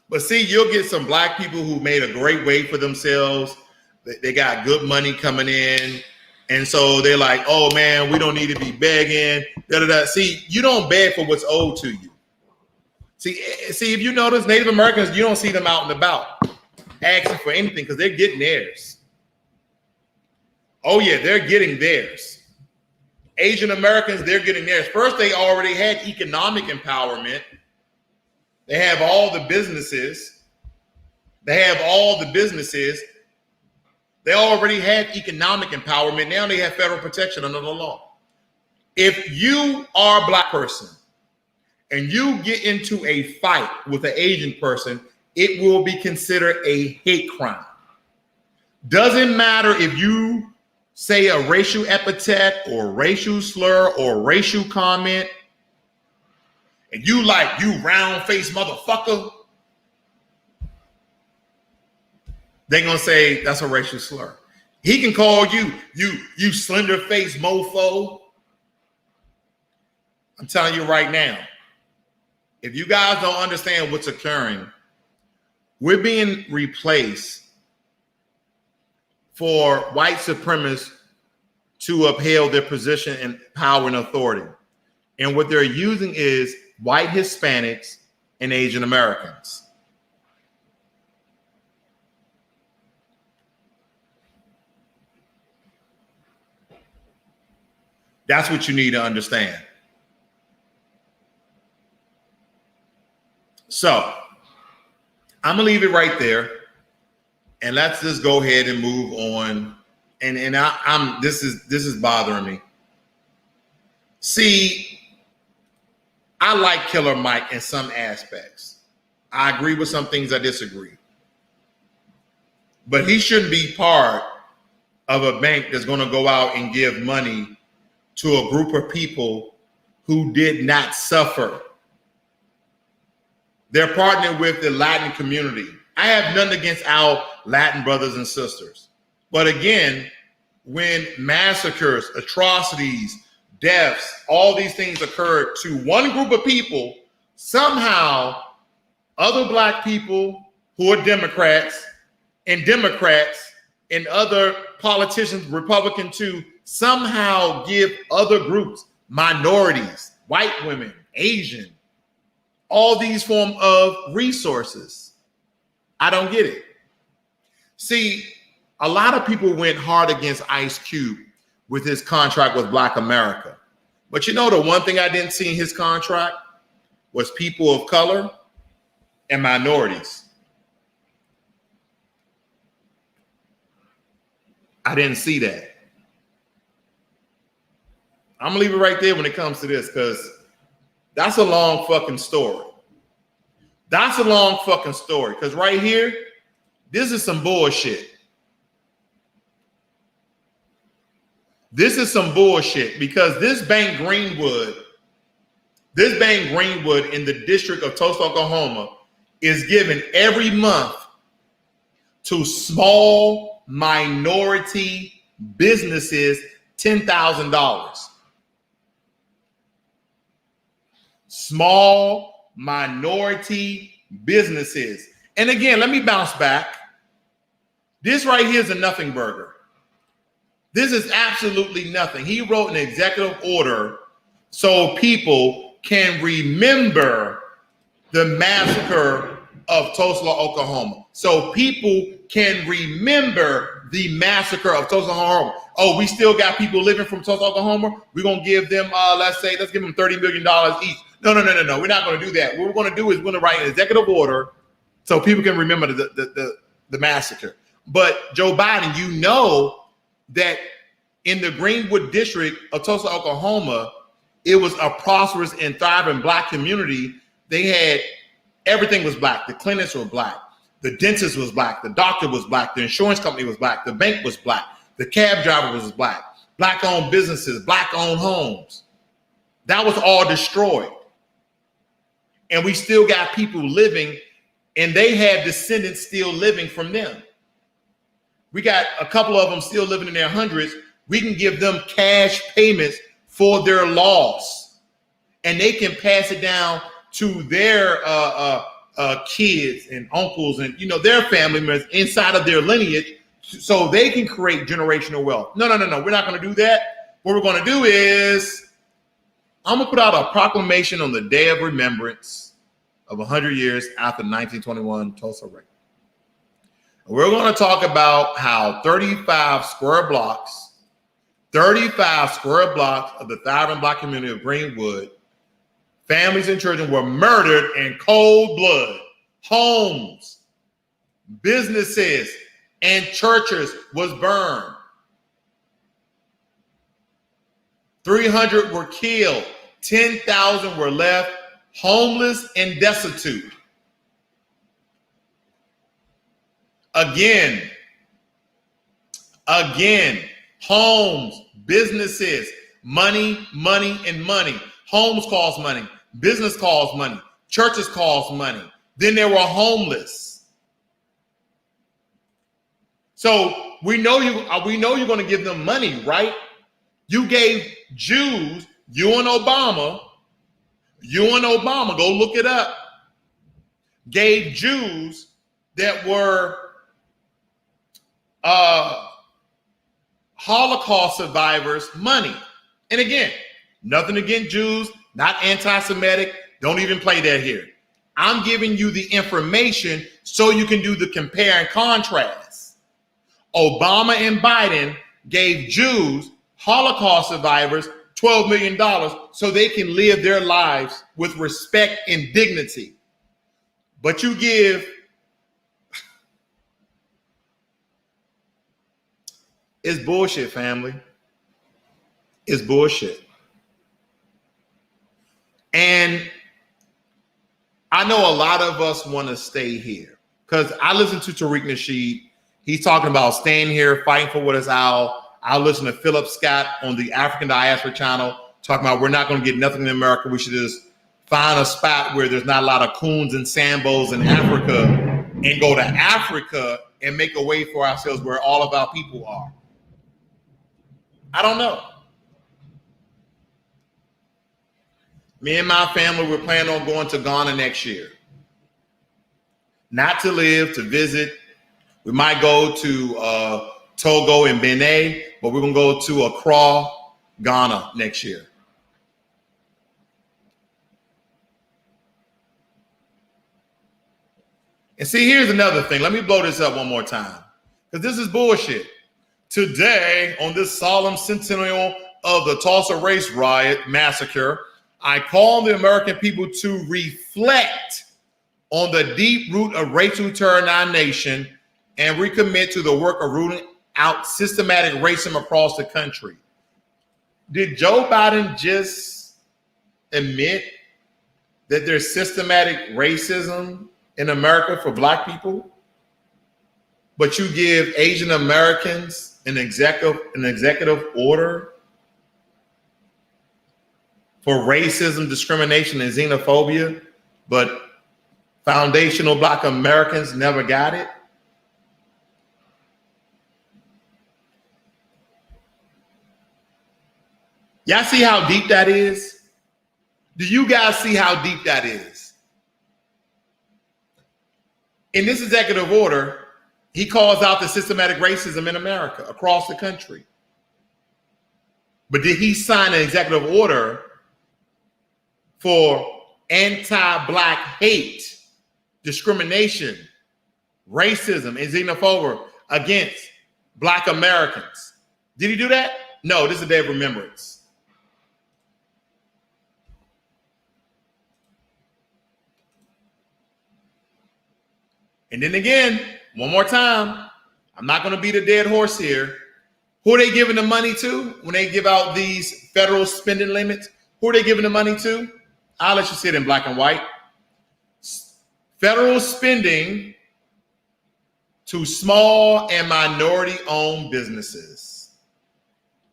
But see, you'll get some black people who made a great way for themselves. They got good money coming in. And so they're like, oh man, we don't need to be begging. See, you don't beg for what's owed to you. See, if you notice, Native Americans, you don't see them out and about asking for anything because they're getting theirs. Oh yeah, they're getting theirs. Asian Americans, they're getting theirs. First, they already had economic empowerment. They have all the businesses. They already had economic empowerment. Now they have federal protection under the law. If you are a black person and you get into a fight with an Asian person, it will be considered a hate crime. Doesn't matter if you say a racial epithet or racial slur or racial comment, and you like, you round-faced motherfucker, they're gonna say that's a racial slur. He can call you slender-faced mofo. I'm telling you right now, if you guys don't understand what's occurring, we're being replaced for white supremacists to uphold their position in power and authority. And what they're using is white Hispanics and Asian Americans. That's what you need to understand. So I'm gonna leave it right there, and let's just go ahead and move on. And this is bothering me. See, I like Killer Mike in some aspects. I agree with some things, I disagree. But he shouldn't be part of a bank that's going to go out and give money to a group of people who did not suffer. They're partnering with the Latin community. I have nothing against our Latin brothers and sisters. But again, when massacres, atrocities, deaths, all these things occurred to one group of people, somehow other black people who are Democrats and other politicians, Republican too, somehow give other groups, minorities, white women, Asian, all these form of resources. I don't get it. See, a lot of people went hard against Ice Cube with his contract with Black America. But you know, the one thing I didn't see in his contract was people of color and minorities. I didn't see that. I'm gonna leave it right there when it comes to this, because that's a long fucking story. That's a long fucking story, because right here, this is some bullshit. This is some bullshit, because this bank Greenwood in the district of Tulsa, Oklahoma, is given every month to small minority businesses $10,000. Small minority businesses. And again, let me bounce back. This right here is a nothing burger. This is absolutely nothing. He wrote an executive order so people can remember the massacre of Tulsa, Oklahoma. So people can remember the massacre of Tulsa, Oklahoma. Oh, we still got people living from Tulsa, Oklahoma. We're going to give them, let's give them $30 million each. No. We're not going to do that. What we're going to do is we're going to write an executive order so people can remember the massacre. But Joe Biden, you know that in the Greenwood district of Tulsa, Oklahoma, it was a prosperous and thriving Black community. They had everything was Black. The clinics were Black. The dentist was Black. The doctor was Black. The insurance company was Black. The bank was Black. The cab driver was Black. Black-owned businesses, Black-owned homes. That was all destroyed. And we still got people living, and they have descendants still living from them. We got a couple of them still living in their hundreds. We can give them cash payments for their loss, and they can pass it down to their kids and uncles and their family members inside of their lineage, so they can create generational wealth. No. We're not going to do that. What we're going to do is I'm going to put out a proclamation on the day of remembrance of 100 years after the 1921 Tulsa rape. We're going to talk about how 35 square blocks of the thriving Black community of Greenwood, families and children were murdered in cold blood. Homes, businesses, and churches was burned. 300 were killed. 10,000 were left homeless and destitute. Again, homes, businesses, money, and money. Homes cost money. Business costs money. Churches cost money. Then there were homeless. So we know you're going to give them money, right? You gave Jews, you and Obama, go look it up, gave Jews that were Holocaust survivors money. And again, nothing against Jews, not anti-Semitic. Don't even play that here. I'm giving you the information so you can do the compare and contrast. Obama and Biden gave Jews, Holocaust survivors, $12 million so they can live their lives with respect and dignity. But you give it's bullshit, family. It's bullshit. And I know a lot of us want to stay here because I listen to Tariq Nasheed. He's talking about staying here, fighting for what is ours. I listen to Philip Scott on the African Diaspora channel talking about we're not going to get nothing in America. We should just find a spot where there's not a lot of coons and sambos in Africa and go to Africa and make a way for ourselves where all of our people are. I don't know. Me and my family, we're planning on going to Ghana next year. Not to live, to visit. We might go to Togo and Benin, but we're going to go to Accra, Ghana next year. And see, here's another thing. Let me blow this up one more time, because this is bullshit. Today, on this solemn centennial of the Tulsa Race Riot Massacre, I call on the American people to reflect on the deep root of racial terror in our nation and recommit to the work of rooting out systematic racism across the country. Did Joe Biden just admit that there's systematic racism in America for Black people, but you give Asian Americans an executive order for racism, discrimination, and xenophobia, but foundational Black Americans never got it? Y'all see how deep that is? Do you guys see how deep that is? In this executive order, he calls out the systematic racism in America, across the country. But did he sign an executive order for anti-Black hate, discrimination, racism, and xenophobia against Black Americans? Did he do that? No, this is a day of remembrance. And then again, one more time, I'm not going to beat a dead horse here. Who are they giving the money to when they give out these federal spending limits? Who are they giving the money to? I'll let you see it in black and white. Federal spending to small and minority-owned businesses.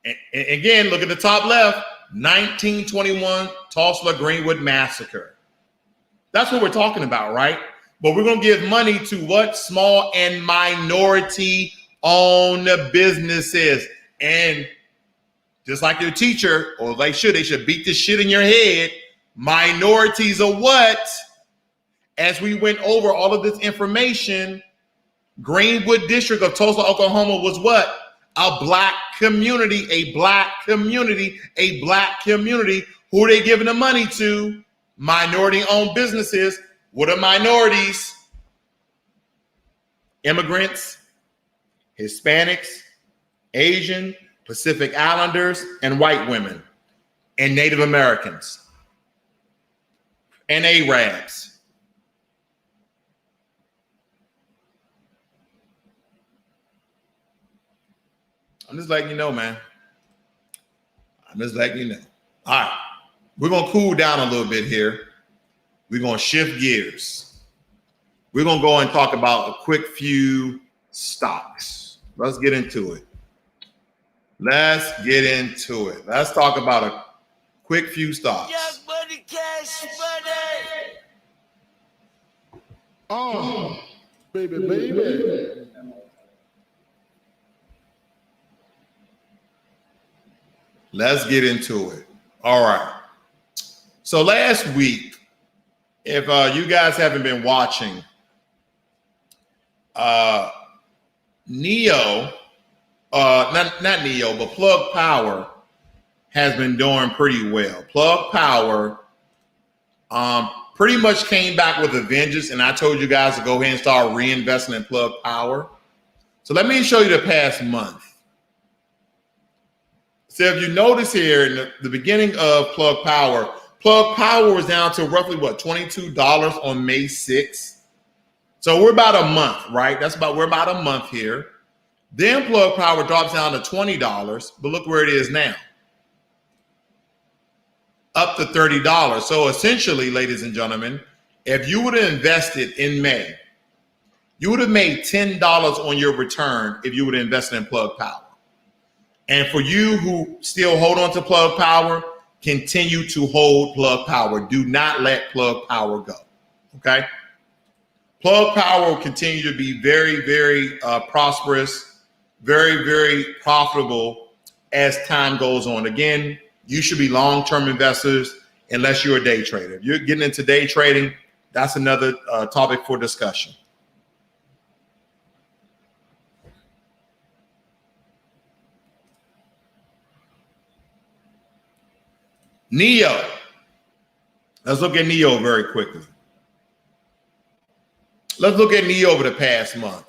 And again, look at the top left, 1921 Tulsa Greenwood Massacre. That's what we're talking about, right? But we're going to give money to what? Small and minority-owned businesses. And just like your teacher, or they should beat this shit in your head. Minorities are what? As we went over all of this information, Greenwood District of Tulsa, Oklahoma was what? A Black community, a Black community, a Black community. Who are they giving the money to? Minority-owned businesses. What are minorities? Immigrants, Hispanics, Asian, Pacific Islanders, and white women, and Native Americans, and Arabs. I'm just letting you know, man. I'm just letting you know. All right, we're going to cool down a little bit here. We're going to shift gears. We're going to go and talk about a quick few stocks. Let's get into it. Let's talk about a quick few stocks. Young money, cash money. Oh, baby. Let's get into it. All right. So last week, if you guys haven't been watching, Neo, not Neo, but Plug Power has been doing pretty well. Plug Power pretty much came back with a vengeance, and I told you guys to go ahead and start reinvesting in Plug Power. So let me show you the past month. So if you notice here in the beginning of Plug Power was down to roughly what, $22 on May 6th. So we're about a month, right? We're about a month here. Then Plug Power drops down to $20, but look where it is now. Up to $30. So essentially, ladies and gentlemen, if you would have invested in May, you would have made $10 on your return if you would have invested in Plug Power. And for you who still hold on to Plug Power, continue to hold Plug Power. Do not let Plug Power go, okay? Plug Power will continue to be very, very prosperous, very, very profitable as time goes on. Again, you should be long-term investors unless you're a day trader. If you're getting into day trading, that's another topic for discussion. Neo. Let's look at Neo very quickly. Let's look at NEO over the past month.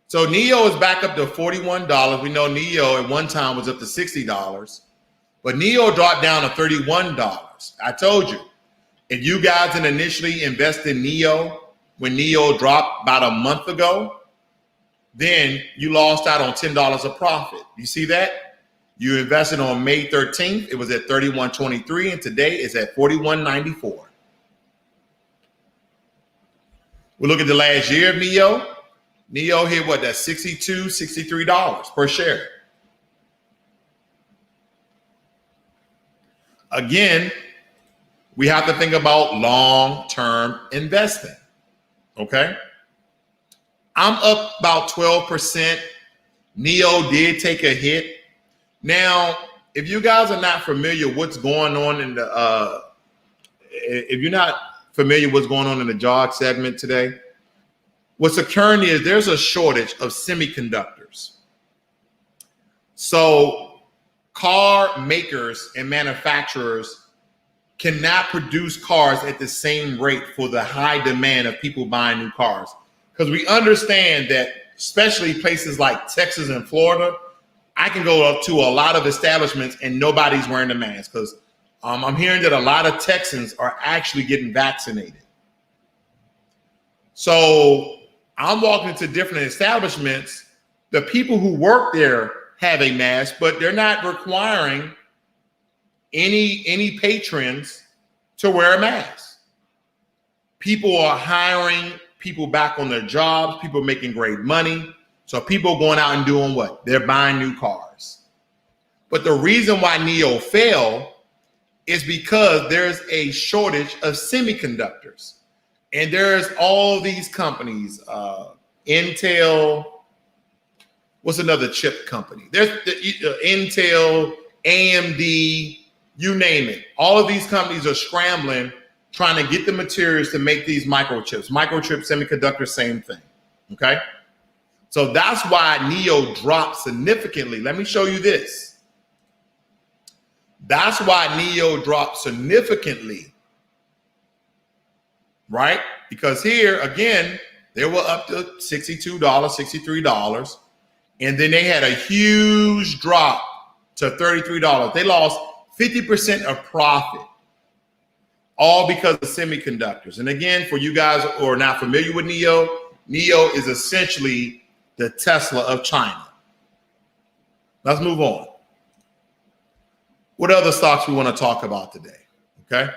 So NEO is back up to $41. We know NEO at one time was up to $60, but NEO dropped down to $31. I told you, if you guys had initially invested in NEO when NEO dropped about a month ago, then you lost out on $10 of profit. You see that? You invested on May 13th. It was at $31.23, and today it's at $41.94. We look at the last year of NEO. NEO hit what? That's $62, $63 per share. Again, we have to think about long-term investing. Okay? I'm up about 12%. NEO did take a hit. Now, if you guys are not familiar what's going on in the if you're not familiar what's going on in the jog segment today, what's occurring is there's a shortage of semiconductors. So car makers and manufacturers cannot produce cars at the same rate for the high demand of people buying new cars. Because we understand that, especially places like Texas and Florida, I can go up to a lot of establishments and nobody's wearing a mask, because I'm hearing that a lot of Texans are actually getting vaccinated. So I'm walking into different establishments. The people who work there have a mask, but they're not requiring any patrons to wear a mask. People are hiring people back on their jobs. People are making great money. So people are going out and doing what? They're buying new cars. But the reason why NEO fell is because there's a shortage of semiconductors. And there's all these companies, Intel, what's another chip company? There's Intel, AMD, you name it. All of these companies are scrambling, trying to get the materials to make these microchips. Microchip, semiconductor, same thing, okay? So that's why NEO dropped significantly. Let me show you this. That's why NEO dropped significantly, right? Because here, again, they were up to $62, $63, and then they had a huge drop to $33. They lost 50% of profit, all because of semiconductors. And again, for you guys who are not familiar with NEO, NEO is essentially the Tesla of China. Let's move on. What other stocks we want to talk about today? Okay.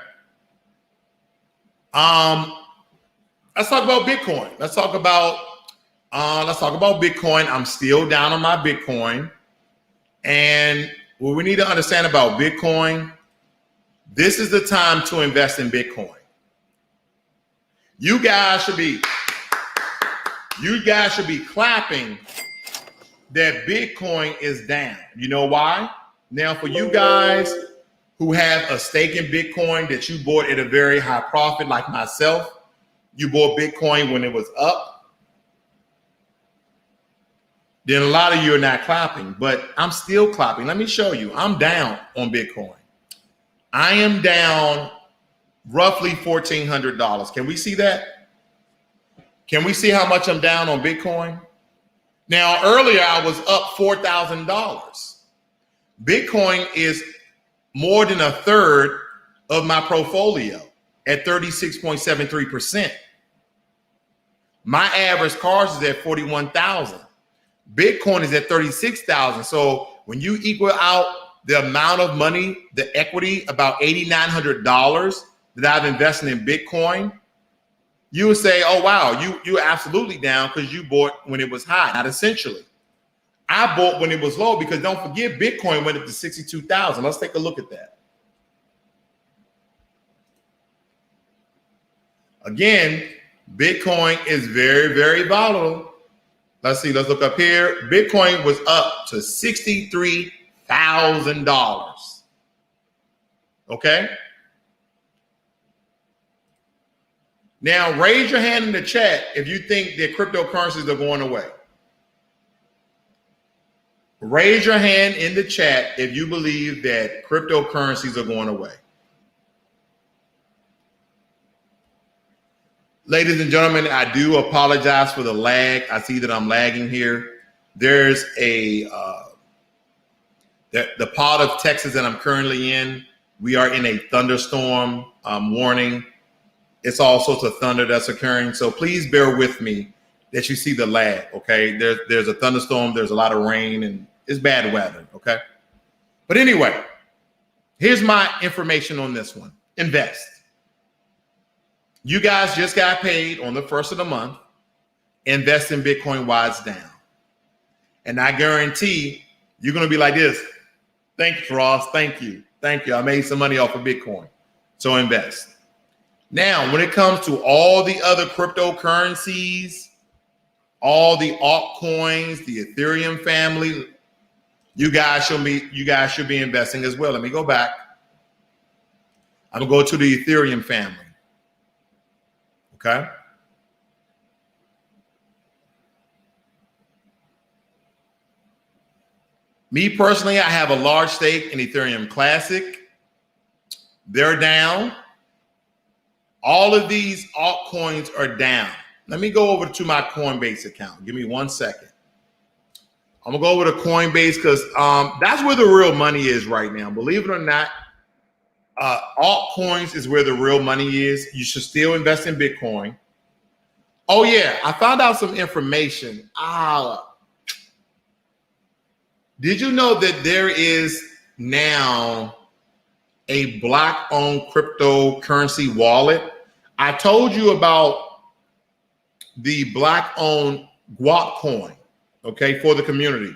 Let's talk about Bitcoin. Let's talk about Bitcoin. I'm still down on my Bitcoin. And what we need to understand about Bitcoin, this is the time to invest in Bitcoin. You guys should be clapping that Bitcoin is down. You know why? Now, for you guys who have a stake in Bitcoin that you bought at a very high profit, like myself, you bought Bitcoin when it was up, then a lot of you are not clapping, but I'm still clapping. Let me show you. I'm down on Bitcoin. I am down roughly $1,400. Can we see that? Can we see how much I'm down on Bitcoin? Now, earlier I was up $4,000. Bitcoin is more than a third of my portfolio at 36.73%. My average cars is at 41,000. Bitcoin is at 36,000. So when you equal out the amount of money, the equity, about $8,900 that I've invested in Bitcoin, you would say, oh, wow, you're absolutely down because you bought when it was high. Not essentially. I bought when it was low because don't forget, Bitcoin went up to 62,000. Let's take a look at that. Again, Bitcoin is very, very volatile. Let's see. Let's look up here. Bitcoin was up to $63,000. Okay. Now, raise your hand in the chat if you think that cryptocurrencies are going away. Raise your hand in the chat if you believe that cryptocurrencies are going away. Ladies and gentlemen, I do apologize for the lag. I see that I'm lagging here. There's the part of Texas that I'm currently in. We are in a thunderstorm warning. It's all sorts of thunder that's occurring. So please bear with me that you see the lag, okay? There's a thunderstorm, there's a lot of rain, and it's bad weather, okay? But anyway, here's my information on this one. Invest. You guys just got paid on the first of the month. Invest in Bitcoin while it's down. And I guarantee you're going to be like this. Thanks, Ross. Thank you. Thank you. I made some money off of Bitcoin. So invest. Now, when it comes to all the other cryptocurrencies, all the altcoins, the Ethereum family, you guys should be investing as well. Let me go back. I'm going to go to the Ethereum family. Okay. Me personally, I have a large stake in Ethereum Classic. They're down. All of these altcoins are down. Let me go over to my Coinbase account. Give me 1 second. I'm gonna go over to Coinbase because that's where the real money is right now. Believe it or not, altcoins is where the real money is. You should still invest in Bitcoin. Oh yeah, I found out some information. Did you know that there is now a Black-owned cryptocurrency wallet? I told you about the Black-owned Guap coin, okay, for the community.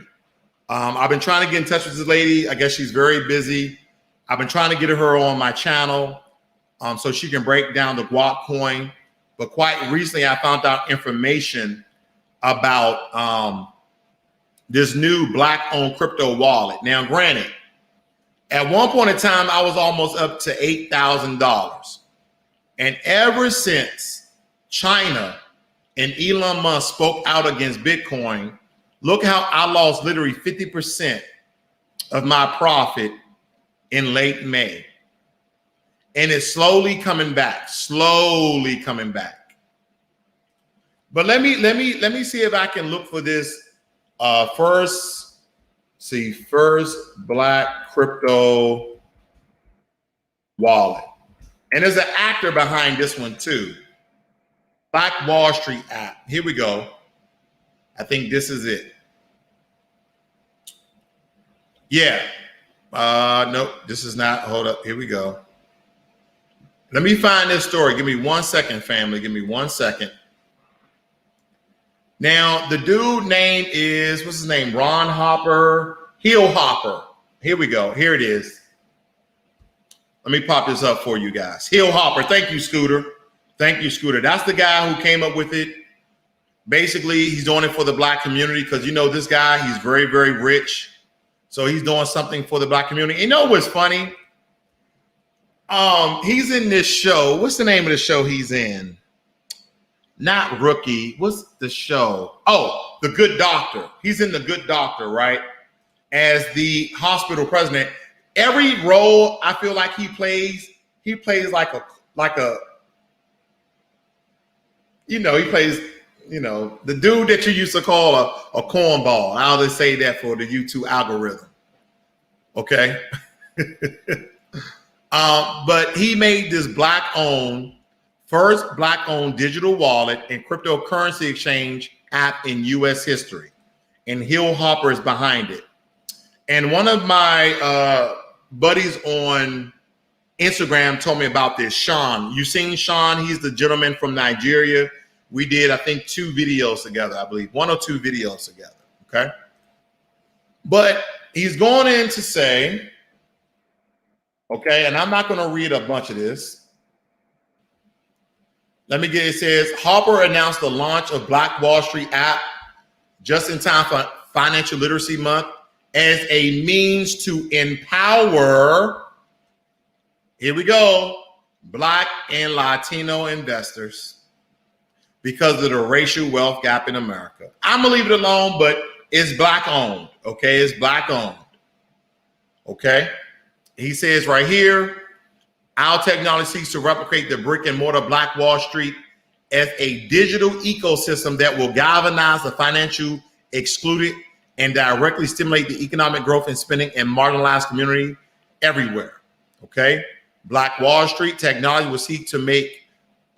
I've been trying to get in touch with this lady. I guess she's very busy. I've been trying to get her on my channel so she can break down the Guap coin. But quite recently, I found out information about this new Black-owned crypto wallet. Now, granted, at one point in time, I was almost up to $8,000. And ever since China and Elon Musk spoke out against Bitcoin, look how I lost literally 50% of my profit in late May. And it's slowly coming back, But let me see if I can look for this first Black crypto wallet. And there's an actor behind this one too. Black Wall Street app. Here we go. I think this is it. Yeah. Nope, this is not. Hold up. Here we go. Let me find this story. Give me 1 second, family. Give me 1 second. Now, the dude name is, what's his name? Ron Hopper, Heel Hopper. Here we go. Here it is. Let me pop this up for you guys. Heel Hopper. Thank you, Scooter. Thank you, Scooter. That's the guy who came up with it. Basically, he's doing it for the Black community because, you know, this guy, he's very, very rich. So he's doing something for the Black community. You know what's funny? He's in this show. What's the name of the show he's in? Not Rookie. What's the show? Oh, The Good Doctor. He's in The Good Doctor, right? As the hospital president. Every role I feel like he plays like a, you know, he plays, you know, the dude that you used to call a cornball. I'll just say that for the YouTube algorithm. Okay. But he made this first Black-owned digital wallet and cryptocurrency exchange app in U.S. history. And Heel Hopper is behind it. And one of my buddies on Instagram told me about this, Sean. You seen Sean? He's the gentleman from Nigeria. We did, I think, 2 videos together, I believe. 1 or 2 videos together, okay? But he's going in to say, okay, and I'm not going to read a bunch of this. Let me get it. Says, Hopper announced the launch of Black Wall Street app just in time for Financial Literacy Month as a means to empower, here we go, Black and Latino investors because of the racial wealth gap in America. I'm going to leave it alone, but it's Black owned, okay? It's Black owned, okay? He says right here, our technology seeks to replicate the brick and mortar Black Wall Street as a digital ecosystem that will galvanize the financial excluded and directly stimulate the economic growth and spending in marginalized community everywhere. Okay. Black Wall Street technology will seek to make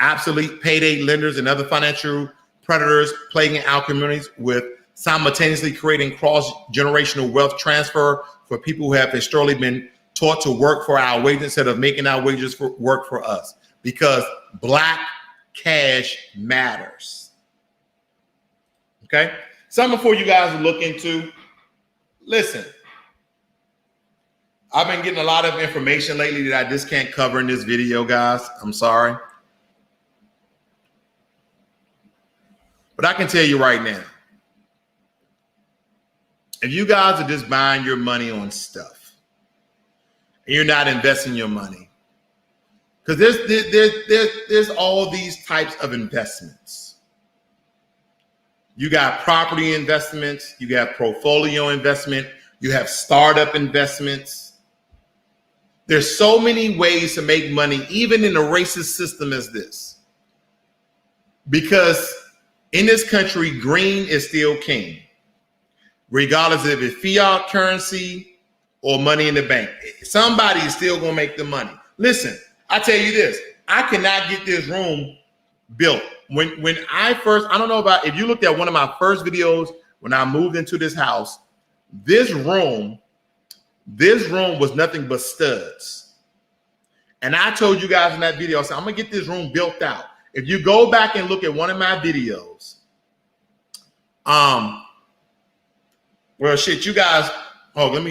obsolete payday lenders and other financial predators plaguing our communities with simultaneously creating cross-generational wealth transfer for people who have historically been taught to work for our wages instead of making our wages work for us, because black cash matters. Okay. Something for you guys to look into. Listen, I've been getting a lot of information lately that I just can't cover in this video, guys. I'm sorry. But I can tell you right now, if you guys are just buying your money on stuff and you're not investing your money, because there's all these types of investments. You got property investments, you got portfolio investment, you have startup investments. There's so many ways to make money, even in a racist system as this. Because in this country, green is still king, regardless if it's fiat currency or money in the bank. Somebody is still going to make the money. Listen, I tell you this, I cannot get this room built. When I don't know about, if you looked at one of my first videos, when I moved into this house, this room was nothing but studs. And I told you guys in that video, I said, I'm going to get this room built out. If you go back and look at one of my videos, well, shit, you guys, let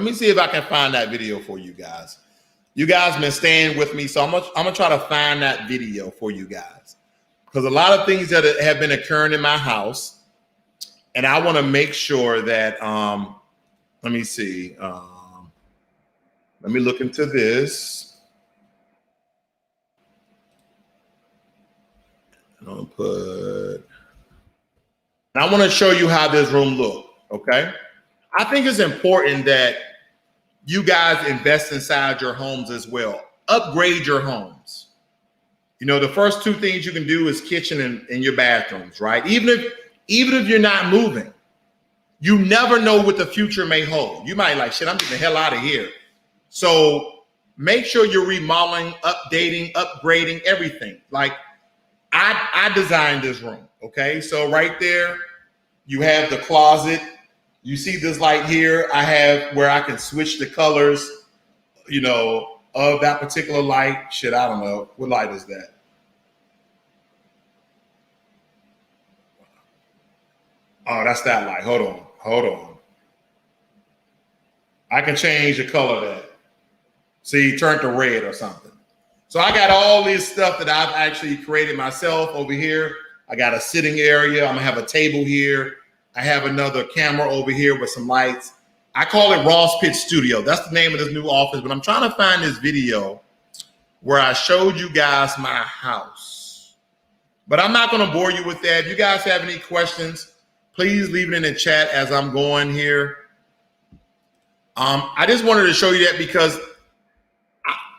me see if I can find that video for you guys. You guys been staying with me, so I'm gonna try to find that video for you guys, because a lot of things that have been occurring in my house, and I want to make sure that let me see. Let me look into this. I want to show you how this room look. Okay. I think it's important that you guys invest inside your homes as well. Upgrade your homes. You know, the first two things you can do is kitchen and your bathrooms, right? Even if you're not moving, you never know what the future may hold. You might like, shit, I'm getting the hell out of here. So make sure you're remodeling, updating, upgrading everything. Like I designed this room. Okay. So right there, you have the closet. You see this light here. I have where I can switch the colors, you know, of that particular light. Shit, I don't know. What light is that? Oh, that's that light. Hold on. I can change the color of that. See, turn to red or something. So I got all this stuff that I've actually created myself over here. I got a sitting area. I'm gonna have a table here. I have another camera over here with some lights. I call it Ross Pitt Studio. That's the name of this new office, but I'm trying to find this video where I showed you guys my house. But I'm not gonna bore you with that. If you guys have any questions, please leave it in the chat as I'm going here. I just wanted to show you that because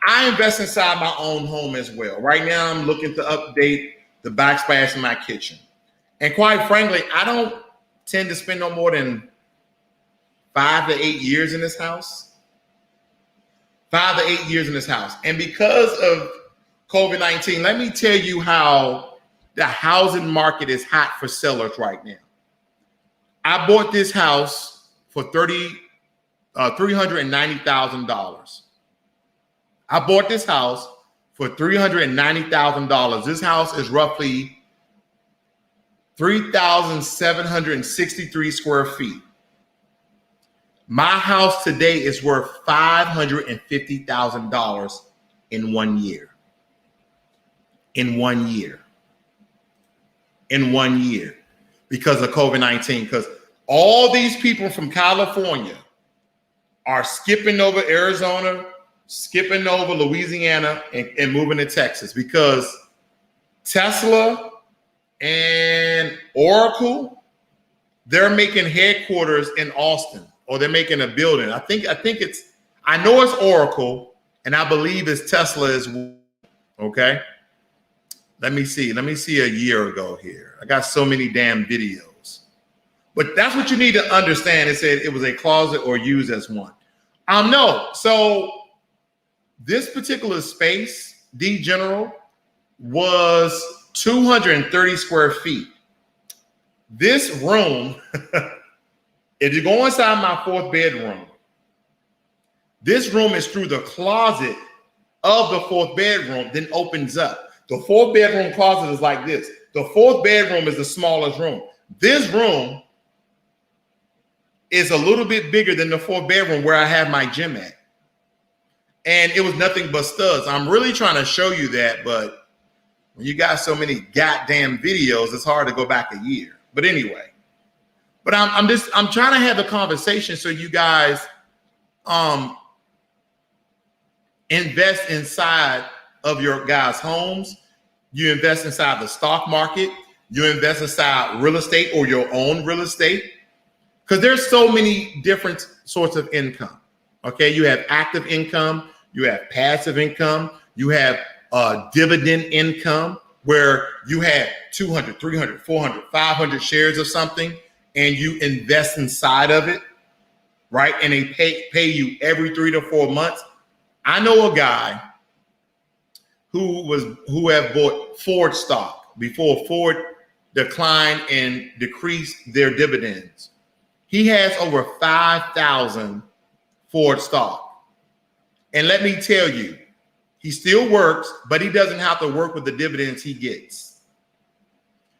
I invest inside my own home as well. Right now, I'm looking to update the backsplash in my kitchen. And quite frankly, I don't tend to spend no more than 5 to 8 years in this house. 5 to 8 years in this house. And because of COVID-19, let me tell you how the housing market is hot for sellers right now. I bought this house for $390,000. I bought this house for $390,000. This house is roughly 3,763 square feet. My house today is worth $550,000 in 1 year. In 1 year. In 1 year. Because of COVID-19. Because all these people from California are skipping over Arizona, skipping over Louisiana, and moving to Texas, because Tesla and Oracle, they're making headquarters in Austin, or they're making a building. I think I know it's Oracle, and I believe it's Tesla as well. Okay. Let me see a year ago here. I got so many damn videos. But that's what you need to understand. It said it was a closet or used as one. No. So this particular space, D General, was 230 square feet. This room, if you go inside my fourth bedroom, this room is through the closet of the fourth bedroom, then opens up. The fourth bedroom closet is like this. The fourth bedroom is the smallest room. This room is a little bit bigger than the fourth bedroom where I have my gym at. And it was nothing but studs. I'm really trying to show you that, but when you got so many goddamn videos, it's hard to go back a year. But anyway, but I'm trying to have the conversation so you guys invest inside of your guys' homes. You invest inside the stock market. You invest inside real estate or your own real estate. Because there's so many different sorts of income. Okay, you have active income, you have passive income, you have dividend income where you have 200, 300, 400, 500 shares of something and you invest inside of it, right? And they pay you every 3 to 4 months. I know a guy who have bought Ford stock before Ford declined and decreased their dividends. He has over 5,000 Ford stock. And let me tell you, he still works, but he doesn't have to work with the dividends he gets.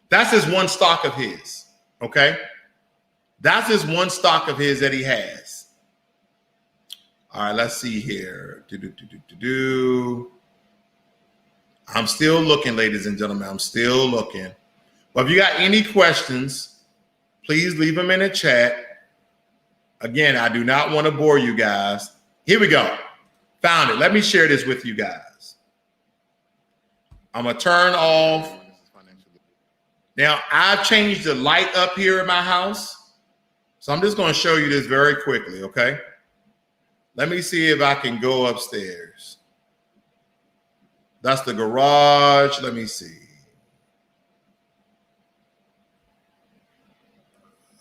That's his one stock of his, okay? That's his one stock of his that he has. All right, let's see here. I'm still looking, ladies and gentlemen. I'm still looking. But if you got any questions, please leave them in the chat. Again, I do not want to bore you guys. Here we go. Found it. Let me share this with you guys. I'm going to turn off. Now, I've changed the light up here in my house. So I'm just going to show you this very quickly, okay? Let me see if I can go upstairs. That's the garage. Let me see.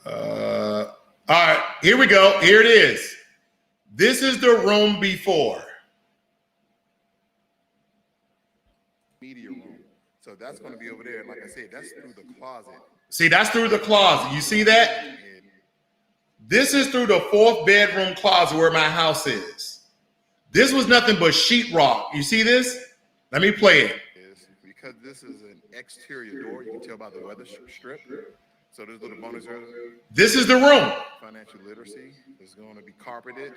All right, here we go. Here it is. This is the room before. Media room. So that's going to be over there. And like I said, that's through the closet. See, that's through the closet. You see that? This is through the fourth bedroom closet where my house is. This was nothing but sheetrock. You see this? Let me play it. Because this is an exterior door, you can tell by the weather strip. So there's little bonus earlier. This is the room. Financial literacy is going to be carpeted.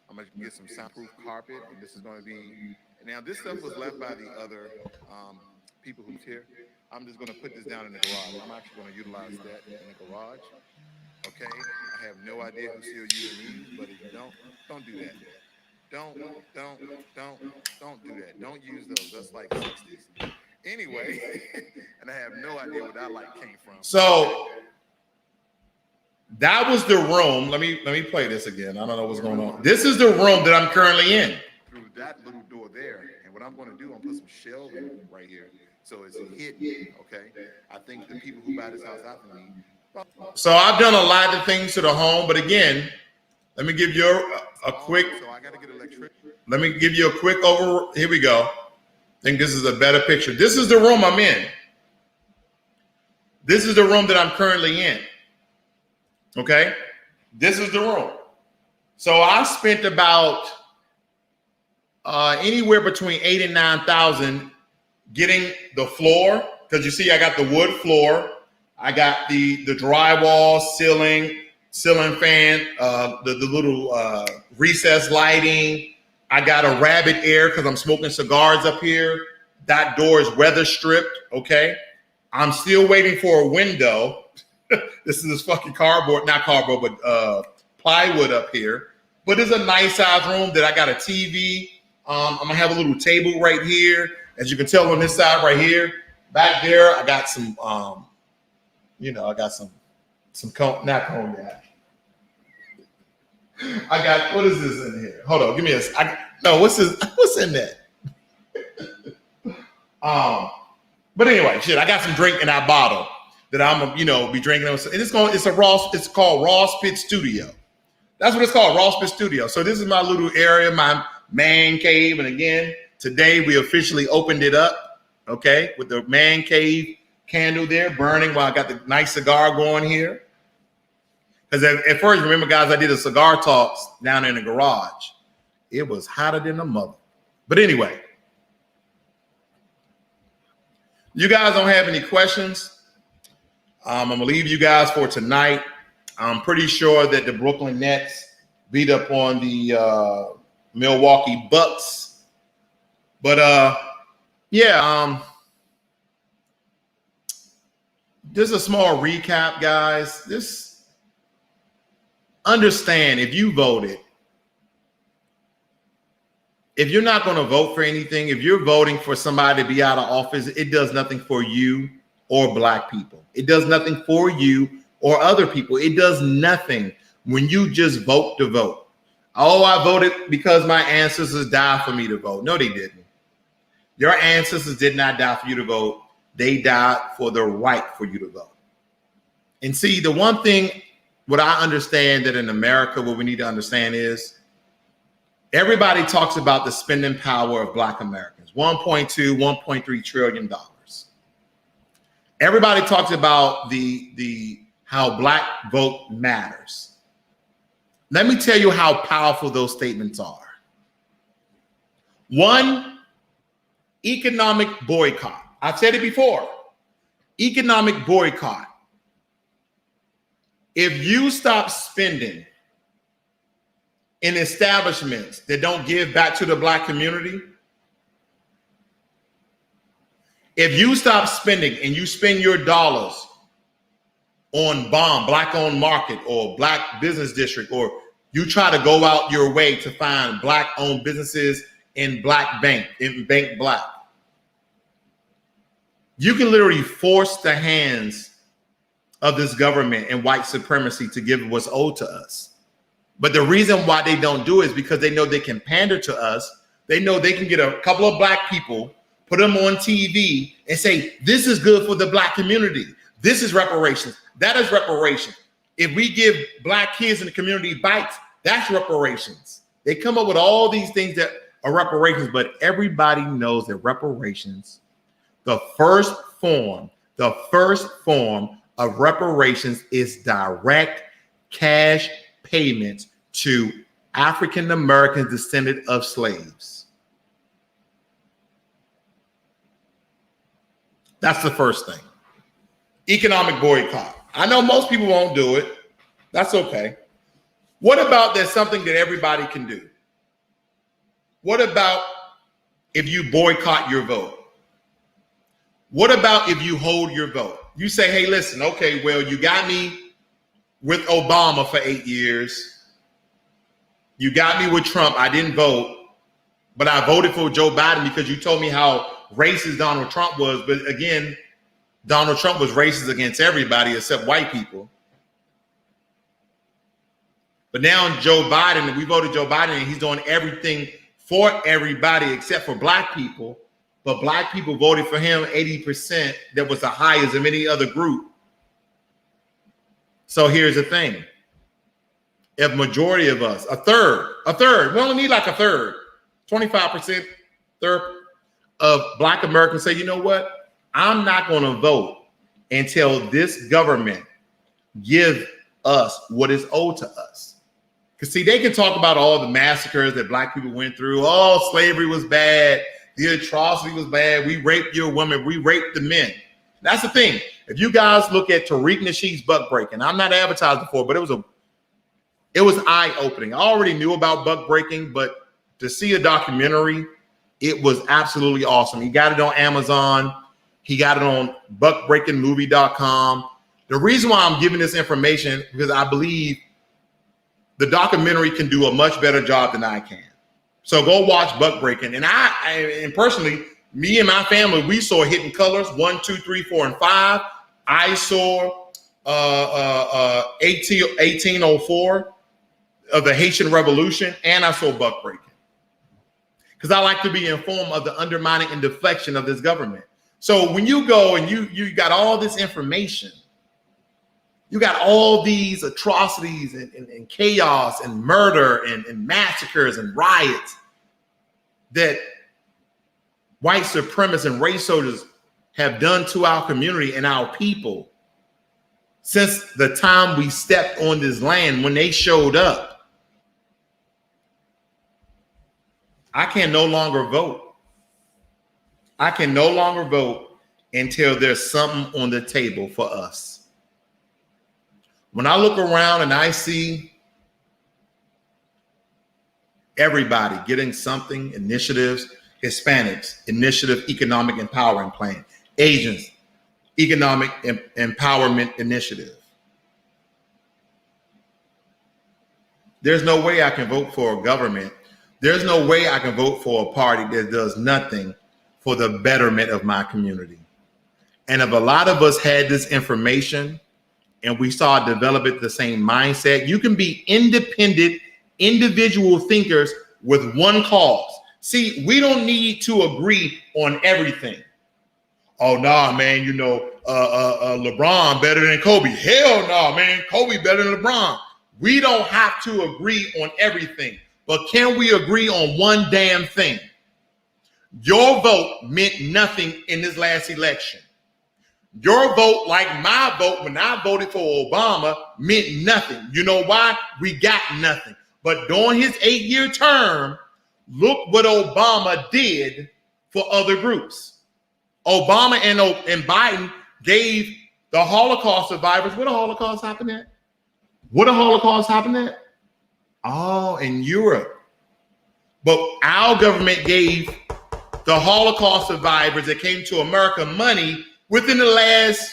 I'm going to get some soundproof carpet, and this is going to be. Now this stuff was left by the other people who's here. I'm just going to put this down in the garage. I'm actually going to utilize that in the garage. Okay. I have no idea who's still using these, but if you don't do that. Don't do that. Don't use those. That's like 60s. Anyway, and I have no idea where that light came from. So that was the room. Let me play this again. I don't know what's going on. This is the room that I'm currently in. Through that little door there. And what I'm going to do, I'm going to put some shelving right here. So it's hidden, okay? I think the people who buy this house after me. So I've done a lot of things to the home, but again, let me give you a quick. So I got to get electric. Let me give you a quick over. Here we go. I think this is a better picture. This is the room I'm in. This is the room that I'm currently in. Okay? This is the room. So I spent about anywhere between $8,000 and $9,000 getting the floor, because you see I got the wood floor. I got the drywall, ceiling fan, the little recessed lighting. I got a rabbit air because I'm smoking cigars up here. That door is weather stripped, okay? I'm still waiting for a window. This is this fucking cardboard, not cardboard, but plywood up here. But it's a nice size room that I got a TV. I'm gonna have a little table right here. As you can tell on this side right here. Back there, I got some, I got some not cognac. I got, what is this in here? Hold on, give me a, no, what's this? What's in that? But anyway, shit, I got some drink in that bottle that I'm gonna, be drinking. And it's called Raw Spit Studio. That's what it's called, Raw Spit Studio. So this is my little area, my man cave. And again, today we officially opened it up, okay, with the man cave candle there burning while I got the nice cigar going here. Because at first, remember, guys, I did a cigar talks down in the garage. It was hotter than a mother. But anyway, you guys don't have any questions. I'm going to leave you guys for tonight. I'm pretty sure that the Brooklyn Nets beat up on the Milwaukee Bucks. But, just a small recap, guys. Understand, if you voted, if you're not going to vote for anything, if you're voting for somebody to be out of office, it does nothing for you or black people. It does nothing for you or other people. It does nothing when you just vote to vote. Oh, I voted because my ancestors died for me to vote. No, they didn't. Your ancestors did not die for you to vote. They died for the right for you to vote. And see, the one thing, what I understand that in America, what we need to understand is everybody talks about the spending power of black Americans, $1.2, $1.3 trillion. Everybody talks about the how black vote matters. Let me tell you how powerful those statements are. One, economic boycott. I've said it before. Economic boycott. If you stop spending in establishments that don't give back to the black community, if you stop spending and you spend your dollars on black-owned market or black business district, or you try to go out your way to find black-owned businesses in black bank, in bank black, you can literally force the hands of this government and white supremacy to give what's owed to us. But the reason why they don't do it is because they know they can pander to us. They know they can get a couple of black people, put them on TV and say, this is good for the black community. This is reparations. That is reparations. If we give black kids in the community bikes, that's reparations. They come up with all these things that are reparations, but everybody knows that reparations, the first form of reparations is direct cash payments to African Americans descended of slaves. That's the first thing. Economic boycott. I know most people won't do it. That's okay. What about there's something that everybody can do? What about if you boycott your vote? What about if you hold your vote? You say, hey, listen, okay, well, you got me with Obama for 8 years. You got me with Trump. I didn't vote, but I voted for Joe Biden because you told me how racist Donald Trump was. But again, Donald Trump was racist against everybody except white people. But now Joe Biden, we voted Joe Biden, and he's doing everything for everybody except for black people. But black people voted for him 80%. That was the highest of any other group. So here's the thing. If majority of us, a third, we only need like a third, 25%, third of black Americans say, you know what? I'm not going to vote until this government gives us what is owed to us. Because see, they can talk about all the massacres that black people went through. Oh, slavery was bad. The atrocity was bad. We raped your women. We raped the men. That's the thing. If you guys look at Tariq Nasheed's buck breaking, I'm not advertising for it, but it was eye-opening. I already knew about buck breaking, but to see a documentary, it was absolutely awesome. He got it on Amazon. He got it on buckbreakingmovie.com. The reason why I'm giving this information because I believe the documentary can do a much better job than I can. So go watch Buck Breaking. And I personally, me and my family, we saw Hidden Colors 1, 2, 3, 4, and 5. I saw 1804. of the Haitian Revolution, and I saw buck breaking. Because I like to be informed of the undermining and deflection of this government. So when you go and you got all this information, you got all these atrocities and chaos and murder and massacres and riots that white supremacists and race soldiers have done to our community and our people since the time we stepped on this land when they showed up. I can no longer vote. I can no longer vote until there's something on the table for us. When I look around and I see everybody getting something, initiatives, Hispanics, initiative, economic empowerment plan, Asians, economic empowerment initiative. There's no way I can vote for a government. There's no way I can vote for a party that does nothing for the betterment of my community. And if a lot of us had this information and we start developing the same mindset, you can be independent, individual thinkers with one cause. See, we don't need to agree on everything. Oh, nah, man, you know, LeBron better than Kobe. Hell no, man, Kobe better than LeBron. We don't have to agree on everything, but can we agree on one damn thing? Your vote meant nothing in this last election. Your vote, like my vote when I voted for Obama, meant nothing. You know why? We got nothing. But during his 8-year term, look what Obama did for other groups. Obama and Biden gave the Holocaust survivors. What the Holocaust happened at? What the Holocaust happened at? Oh, in Europe. But our government gave the Holocaust survivors that came to America money within the last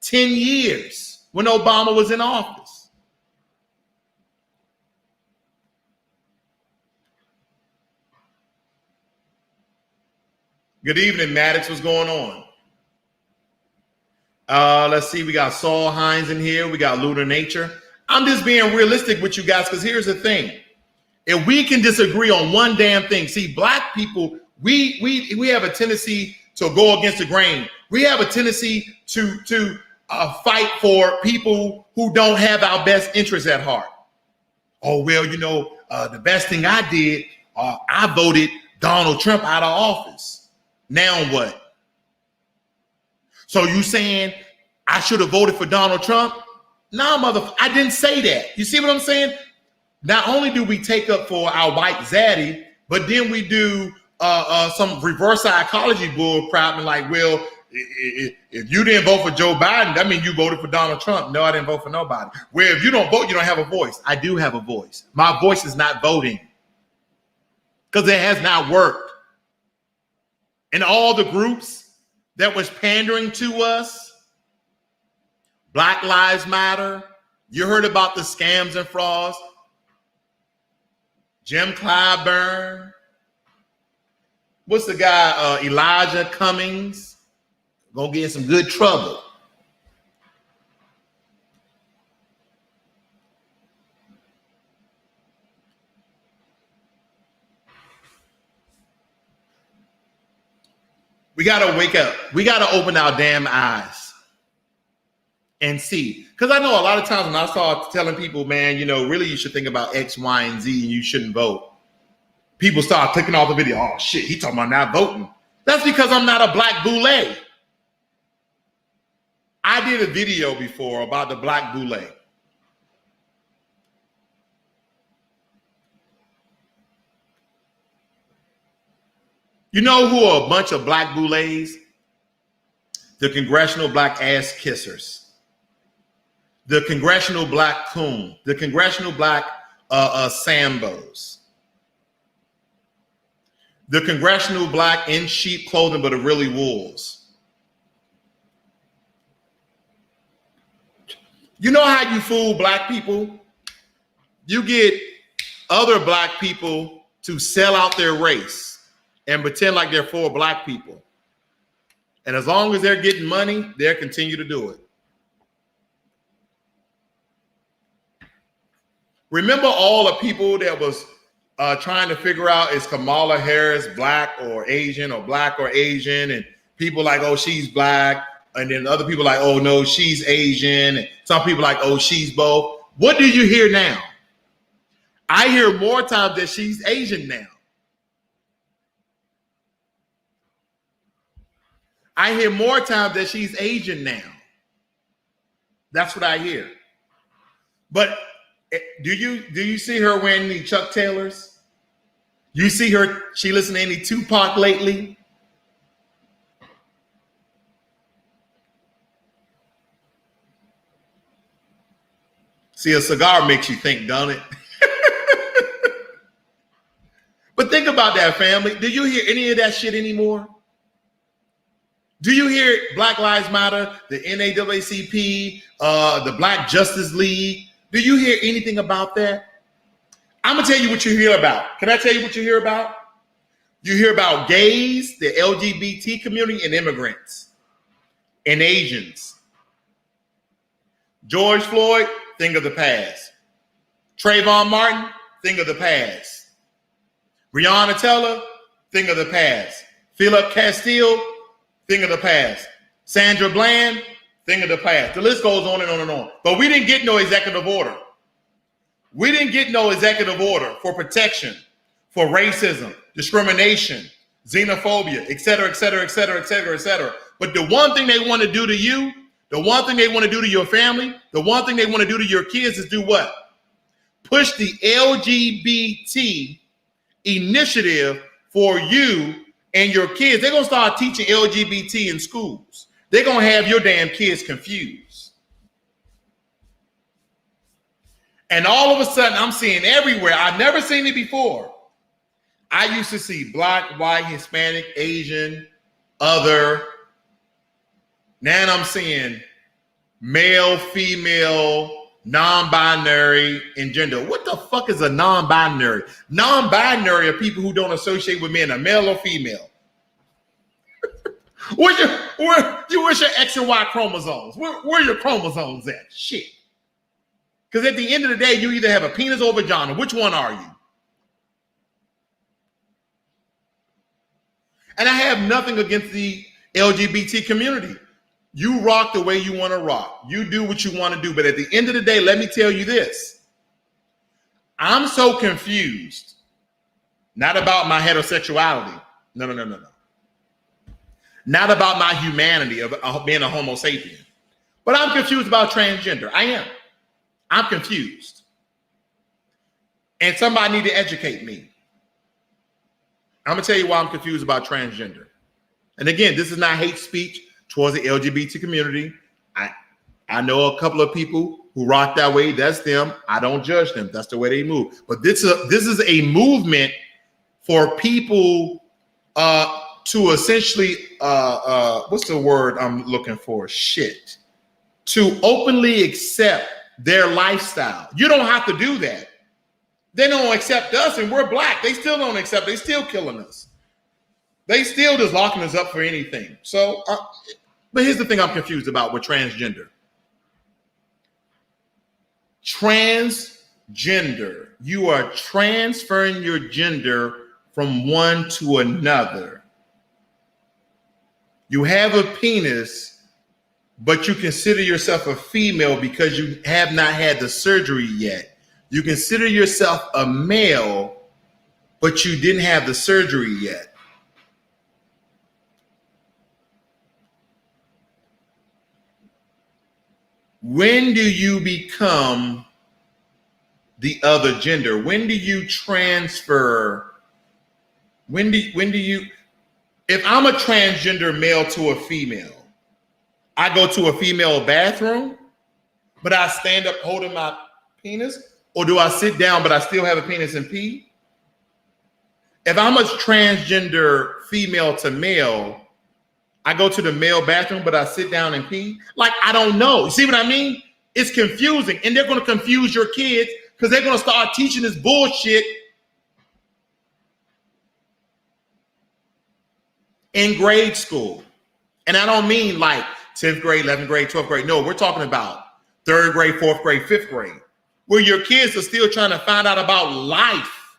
10 years when Obama was in office. Good evening, Maddox. What's going on? Let's see. We got Saul Hines in here. We got Lunar Nature. I'm just being realistic with you guys because here's the thing. If we can disagree on one damn thing, see, black people, we have a tendency to go against the grain. We have a tendency to fight for people who don't have our best interests at heart. Oh, well, you know, the best thing I did, I voted Donald Trump out of office. Now what? So you saying I should have voted for Donald Trump? Nah, motherfucker, I didn't say that. You see what I'm saying? Not only do we take up for our white zaddy, but then we do some reverse psychology bull crap and like, well, if you didn't vote for Joe Biden, that means you voted for Donald Trump. No, I didn't vote for nobody. Well, if you don't vote, you don't have a voice. I do have a voice. My voice is not voting because it has not worked. And all the groups that was pandering to us, Black Lives Matter, you heard about the scams and frauds, Jim Clyburn, what's the guy, Elijah Cummings, gonna get in some good trouble. We gotta wake up. We gotta open our damn eyes and see. Because I know a lot of times when I start telling people, man, you know, really you should think about X, Y, and Z and you shouldn't vote. People start clicking off the video. Oh shit, he talking about not voting. That's because I'm not a black boule. I did a video before about the black boule. You know who are a bunch of black boules? The Congressional Black Ass Kissers. The Congressional Black Coon. The Congressional Black Sambos. The Congressional Black in sheep clothing but are really wolves. You know how you fool black people? You get other black people to sell out their race and pretend like they're for black people. And as long as they're getting money, they'll continue to do it. Remember all the people that was trying to figure out is Kamala Harris black or Asian or black or Asian, and people like, oh, she's black, and then other people like, oh no, she's Asian, and some people like, oh, she's both. What do you hear now? I hear more times that she's Asian now. I hear more times that she's Asian now. That's what I hear. But do you see her wearing the Chuck Taylors? You see her, she listen to any Tupac lately? See, a cigar makes you think, don't it? But think about that, family. Do you hear any of that shit anymore? Do you hear Black Lives Matter, the NAACP, the Black Justice League? Do you hear anything about that? I'm going to tell you what you hear about. Can I tell you what you hear about? You hear about gays, the LGBT community, and immigrants, and Asians. George Floyd, thing of the past. Trayvon Martin, thing of the past. Breonna Taylor, thing of the past. Philip Castile, thing of the past. Sandra Bland, thing of the past. The list goes on and on and on. But we didn't get no executive order. We didn't get no executive order for protection, for racism, discrimination, xenophobia, et cetera, et cetera, et cetera, et cetera, et cetera. But the one thing they want to do to you, the one thing they want to do to your family, the one thing they want to do to your kids is do what? Push the LGBT initiative for you and your kids. They're going to start teaching LGBT in schools. They're going to have your damn kids confused. And all of a sudden, I'm seeing everywhere. I've never seen it before. I used to see black, white, Hispanic, Asian, other. Now I'm seeing male, female, non-binary, and gender. What the fuck is a non-binary? Non-binary are people who don't associate with men, a male or female. Where's your X and Y chromosomes? Where are your chromosomes at? Shit. Because at the end of the day, you either have a penis or vagina. Which one are you? And I have nothing against the LGBT community. You rock the way you want to rock. You do what you want to do. But at the end of the day, let me tell you this. I'm so confused. Not about my heterosexuality. No. Not about my humanity of being a Homo sapien. But I'm confused about transgender. I am. I'm confused. And somebody need to educate me. I'm going to tell you why I'm confused about transgender. And again, this is not hate speech towards the LGBT community. I know a couple of people who rock that way. That's them. I don't judge them. That's the way they move. But this is a movement for people to essentially, what's the word I'm looking for? Shit. To openly accept their lifestyle. You don't have to do that. They don't accept us and we're black. They still don't accept. They still killing us. They still just locking us up for anything. So, but here's the thing I'm confused about with transgender. Transgender. You are transferring your gender from one to another. You have a penis, but you consider yourself a female because you have not had the surgery yet. You consider yourself a male, but you didn't have the surgery yet. When do you become the other gender? When do you transfer? When do you, if I'm a transgender male to a female, I go to a female bathroom, but I stand up holding my penis? Or do I sit down, but I still have a penis and pee? If I'm a transgender female to male, I go to the male bathroom, but I sit down and pee? Like, I don't know. You see what I mean? It's confusing. And they're going to confuse your kids because they're going to start teaching this bullshit in grade school. And I don't mean like 10th grade, 11th grade, 12th grade. No, we're talking about 3rd grade, 4th grade, 5th grade. where your kids are still trying to find out about life.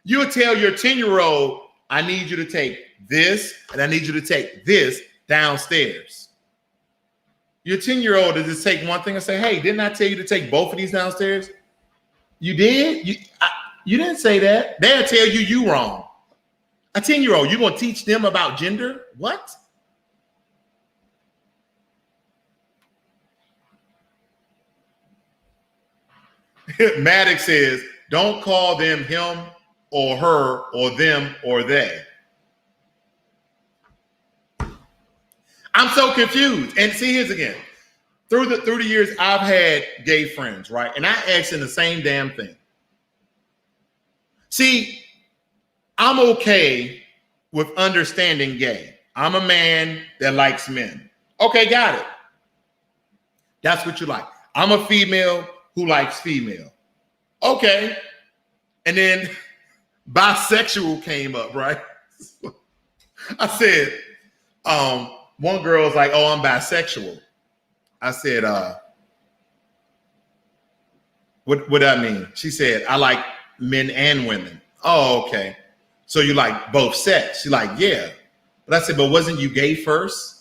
You'll tell your 10-year-old, I need you to take this and I need you to take this downstairs. Your 10-year-old does just take one thing and say, hey, didn't I tell you to take both of these downstairs? You did? You didn't say that. They'll tell you wrong. A 10-year-old, you're going to teach them about gender? What? Maddox says, don't call them him or her or them or they. I'm so confused. And see, here's again. Through the years, I've had gay friends, right? And I asked them the same damn thing. See, I'm okay with understanding gay. I'm a man that likes men. Okay, got it. That's what you like. I'm a female who likes female. Okay. And then bisexual came up, right? I said, one girl was like, oh, I'm bisexual. I said, what do I mean? She said, I like men and women. Oh, okay. So you like both sex? She's like, yeah. But I said, but wasn't you gay first?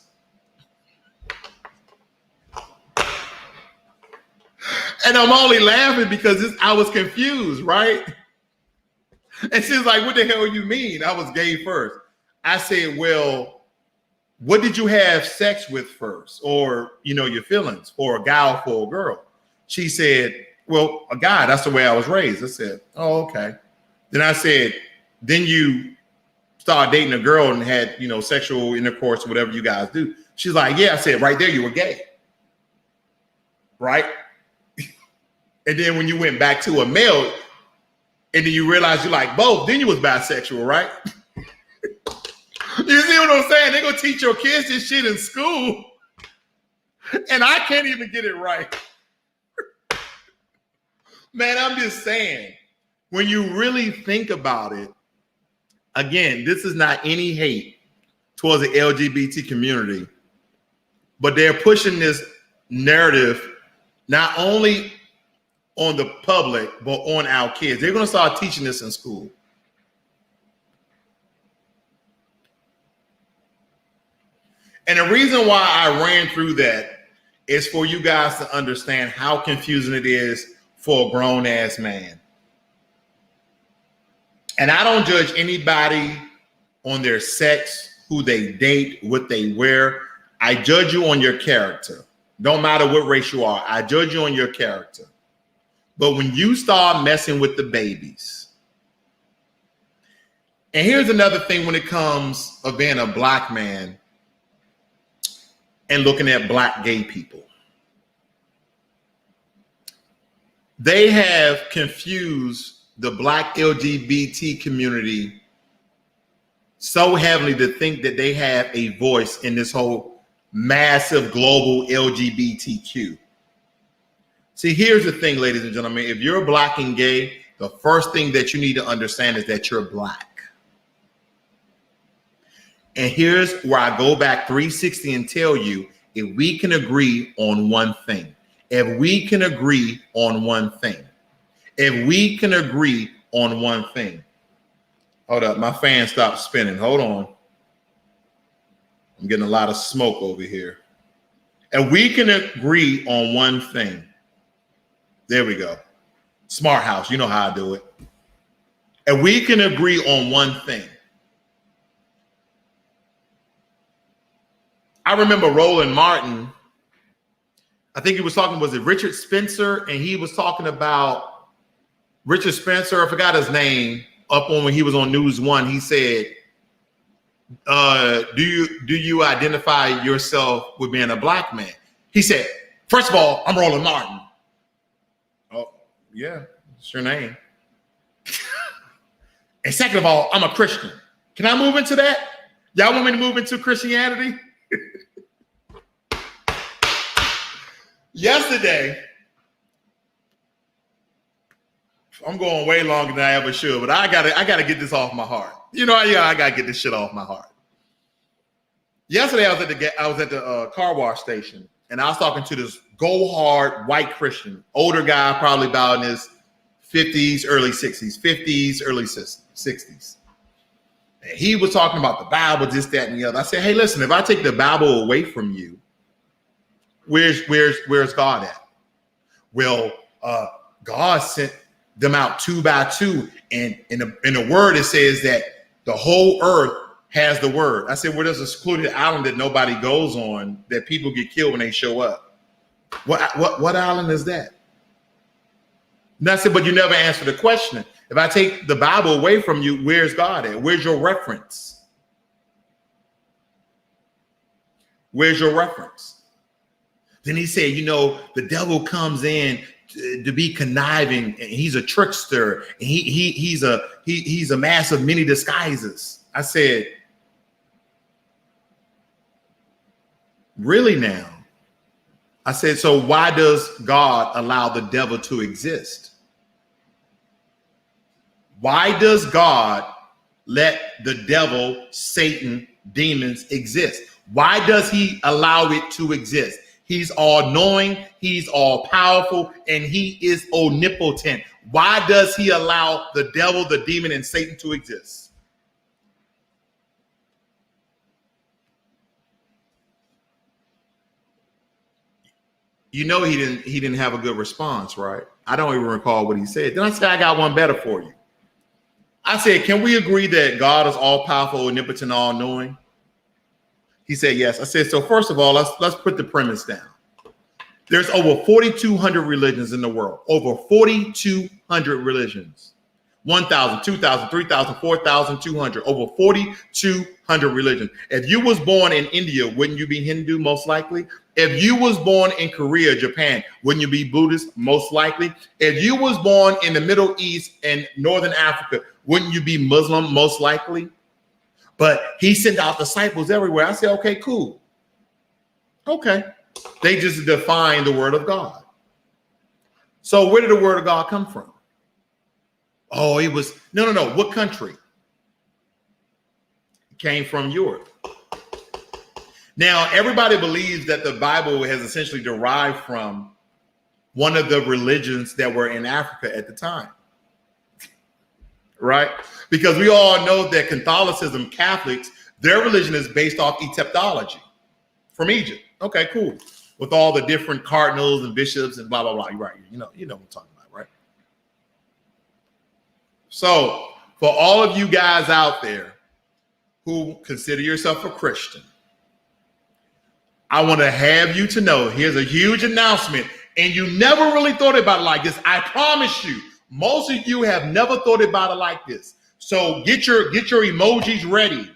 And I'm only laughing because I was confused, right? And she's like, what the hell you mean? I was gay first. I said, well, what did you have sex with first? Or, your feelings for a guy or for a girl? She said, well, a guy, that's the way I was raised. I said, oh, okay. Then I said, then you started dating a girl and had, sexual intercourse, whatever you guys do. She's like, yeah. I said, right there, you were gay. Right? And then when you went back to a male and then you realized you like both, then you was bisexual, right? You see what I'm saying? They're going to teach your kids this shit in school. And I can't even get it right. Man, I'm just saying, when you really think about it, again, this is not any hate towards the LGBT community, but they're pushing this narrative not only on the public, but on our kids. They're going to start teaching this in school. And the reason why I ran through that is for you guys to understand how confusing it is for a grown-ass man. And I don't judge anybody on their sex, who they date, what they wear. I judge you on your character. Don't matter what race you are. I judge you on your character. But when you start messing with the babies, and here's another thing when it comes of being a black man and looking at black gay people. They have confused the black LGBT community so heavily to think that they have a voice in this whole massive global LGBTQ. See, here's the thing, ladies and gentlemen. If you're black and gay, the first thing that you need to understand is that you're black. And here's where I go back 360 and tell you, if we can agree on one thing, if we can agree on one thing, if we can agree on one thing. Hold up, my fan stopped spinning. Hold on. I'm getting a lot of smoke over here. And we can agree on one thing. There we go. Smart house, you know how I do it. And we can agree on one thing. I remember Roland Martin, I think he was talking, was it Richard Spencer? And he was talking about Richard Spencer, I forgot his name, up on when he was on News One. He said, do you identify yourself with being a black man? He said, first of all, I'm Roland Martin. Oh, yeah, it's your name. And second of all, I'm a Christian. Can I move into that? Y'all want me to move into Christianity? Yesterday, I'm going way longer than I ever should, but I gotta get this off my heart. I gotta get this shit off my heart. Yesterday, I was at the car wash station, and I was talking to this go hard white Christian, older guy, probably about in his 50s, early 60s. And he was talking about the Bible, this, that, and the other. I said, hey, listen, if I take the Bible away from you, where's God at? Well, God sent them out 2 by 2, and in the word it says that the whole earth has the word. I said, well, there's a secluded island that nobody goes on that people get killed when they show up. What island is that? And I said, but you never answered the question. If I take the Bible away from you, where's God at? Where's your reference? Where's your reference? Then he said, the devil comes in to be conniving, and he's a trickster, and he's a master of many disguises. I said, really now? I said, so why does God allow the devil to exist? Why does God let the devil, Satan, demons exist? Why does he allow it to exist? He's all knowing, he's all powerful, and he is omnipotent. Why does he allow the devil, the demon, and Satan to exist? He didn't have a good response, right? I don't even recall what he said. Then I said, I got one better for you. I said, can we agree that God is all powerful, omnipotent, all knowing? He said, yes. I said, so first of all, let's put the premise down. There's over 4,200 religions in the world, over 4,200 religions, 1,000, 2,000, 3,000, 4,200, over 4,200 religions. If you was born in India, wouldn't you be Hindu most likely? If you was born in Korea, Japan, wouldn't you be Buddhist most likely? If you was born in the Middle East and Northern Africa, wouldn't you be Muslim most likely? But he sent out disciples everywhere. I said, okay, cool. Okay. They just define the word of God. So where did the word of God come from? Oh, it was, no. What country? It came from Europe. Now, everybody believes that the Bible has essentially derived from one of the religions that were in Africa at the time. Right? Because we all know that Catholicism, Catholics, their religion is based off Egyptology from Egypt. Okay, cool. With all the different cardinals and bishops and blah, blah, blah. Right. You know what I'm talking about, right? So for all of you guys out there who consider yourself a Christian, I want to have you to know, here's a huge announcement, and you never really thought about it like this. I promise you, most of you have never thought about it like this. So get your emojis ready.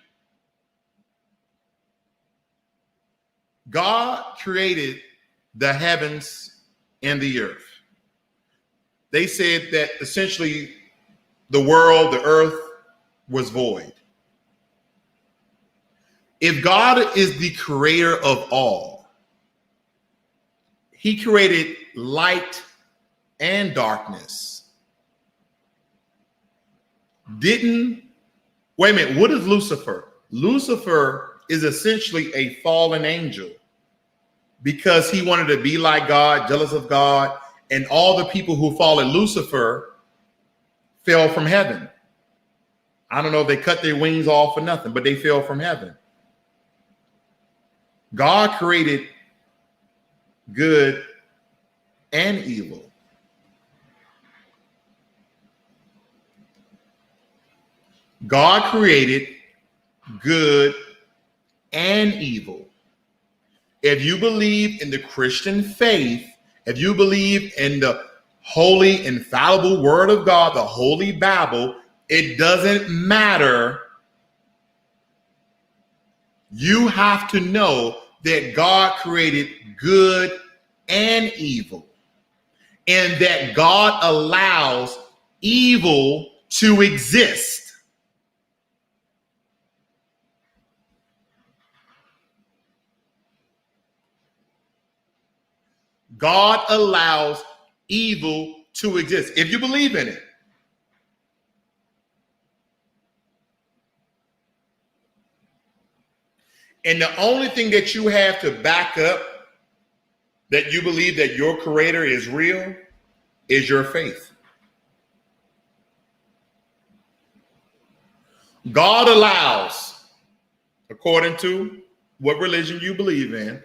God created the heavens and the earth. They said that essentially the world, the earth, was void. If God is the creator of all, he created light and darkness. Wait a minute, what is Lucifer? Lucifer is essentially a fallen angel because he wanted to be like God, jealous of God, and all the people who followed Lucifer fell from heaven. I don't know if they cut their wings off or nothing, but they fell from heaven. God created good and evil. God created good and evil. If you believe in the Christian faith, if you believe in the holy, infallible word of God, the Holy Bible, it doesn't matter. You have to know that God created good and evil, and that God allows evil to exist. God allows evil to exist if you believe in it. And the only thing that you have to back up that you believe that your creator is real is your faith. God allows, according to what religion you believe in,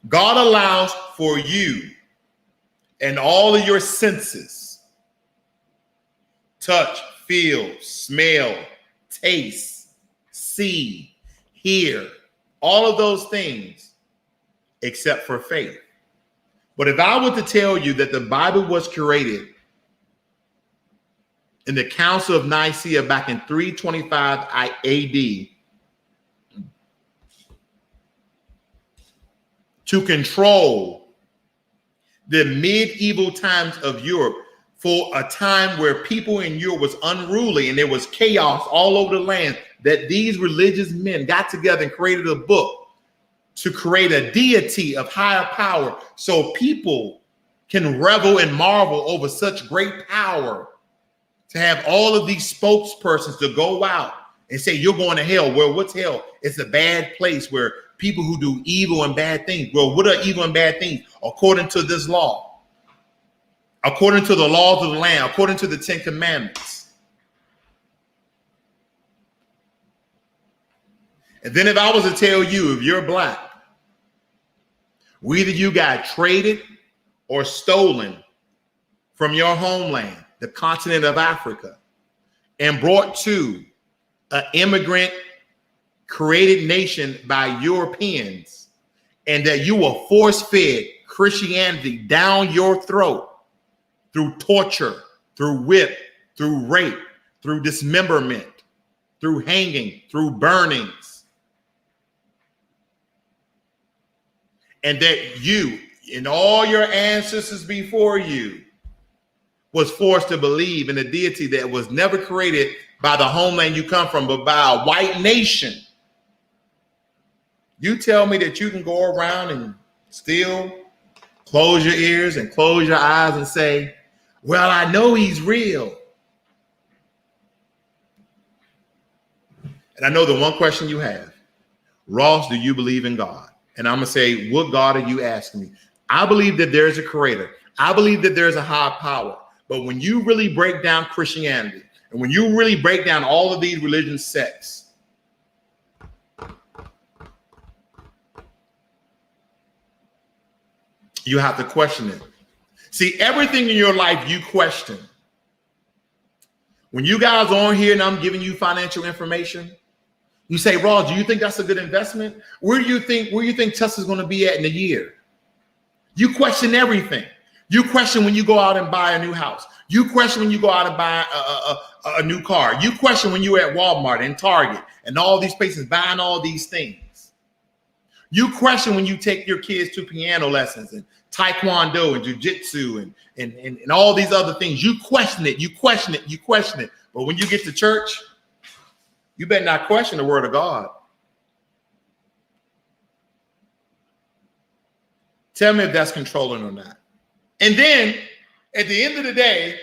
God allows for you and all of your senses, touch, feel, smell, taste, see, hear, all of those things, except for faith. But if I were to tell you that the Bible was created in the Council of Nicaea back in 325 AD to control the medieval times of Europe, for a time where people in Europe was unruly and there was chaos all over the land, that these religious men got together and created a book to create a deity of higher power so people can revel and marvel over such great power, to have all of these spokespersons to go out and say, you're going to hell. Well, what's hell? It's a bad place where people who do evil and bad things. Well, what are evil and bad things? According to this law, according to the laws of the land, according to the 10 Commandments. And then if I was to tell you, if you're black, whether you got traded or stolen from your homeland, the continent of Africa, and brought to an immigrant created nation by Europeans, and that you were force-fed Christianity down your throat through torture, through whip, through rape, through dismemberment, through hanging, through burnings, and that you and all your ancestors before you was forced to believe in a deity that was never created by the homeland you come from, but by a white nation. You tell me that you can go around and still close your ears and close your eyes and say, well, I know he's real. And I know the one question you have, Ross, do you believe in God? And I'm going to say, what God are you asking me? I believe that there's a creator. I believe that there's a high power. But when you really break down Christianity, and when you really break down all of these religion sects, you have to question it. See, everything in your life you question. When you guys are on here and I'm giving you financial information, you say, Ross, do you think that's a good investment? Where do you think Tesla's going to be at in a year? You question everything. You question when you go out and buy a new house. You question when you go out and buy a new car. You question when you're at Walmart and Target and all these places buying all these things. You question when you take your kids to piano lessons and taekwondo and jujitsu and all these other things. You question it. You question it. You question it. But when you get to church, you better not question the word of God. Tell me if that's controlling or not. And then at the end of the day,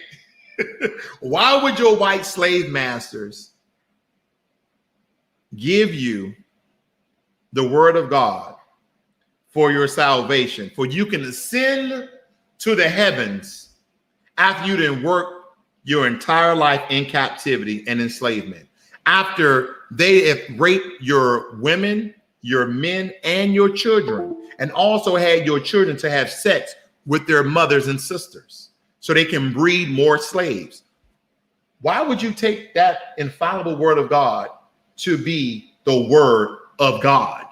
why would your white slave masters give you the word of God for your salvation? For you can ascend to the heavens after you didn't work your entire life in captivity and enslavement. After they have raped your women, your men, and your children, and also had your children to have sex with their mothers and sisters so they can breed more slaves. Why would you take that infallible word of God to be the word of God?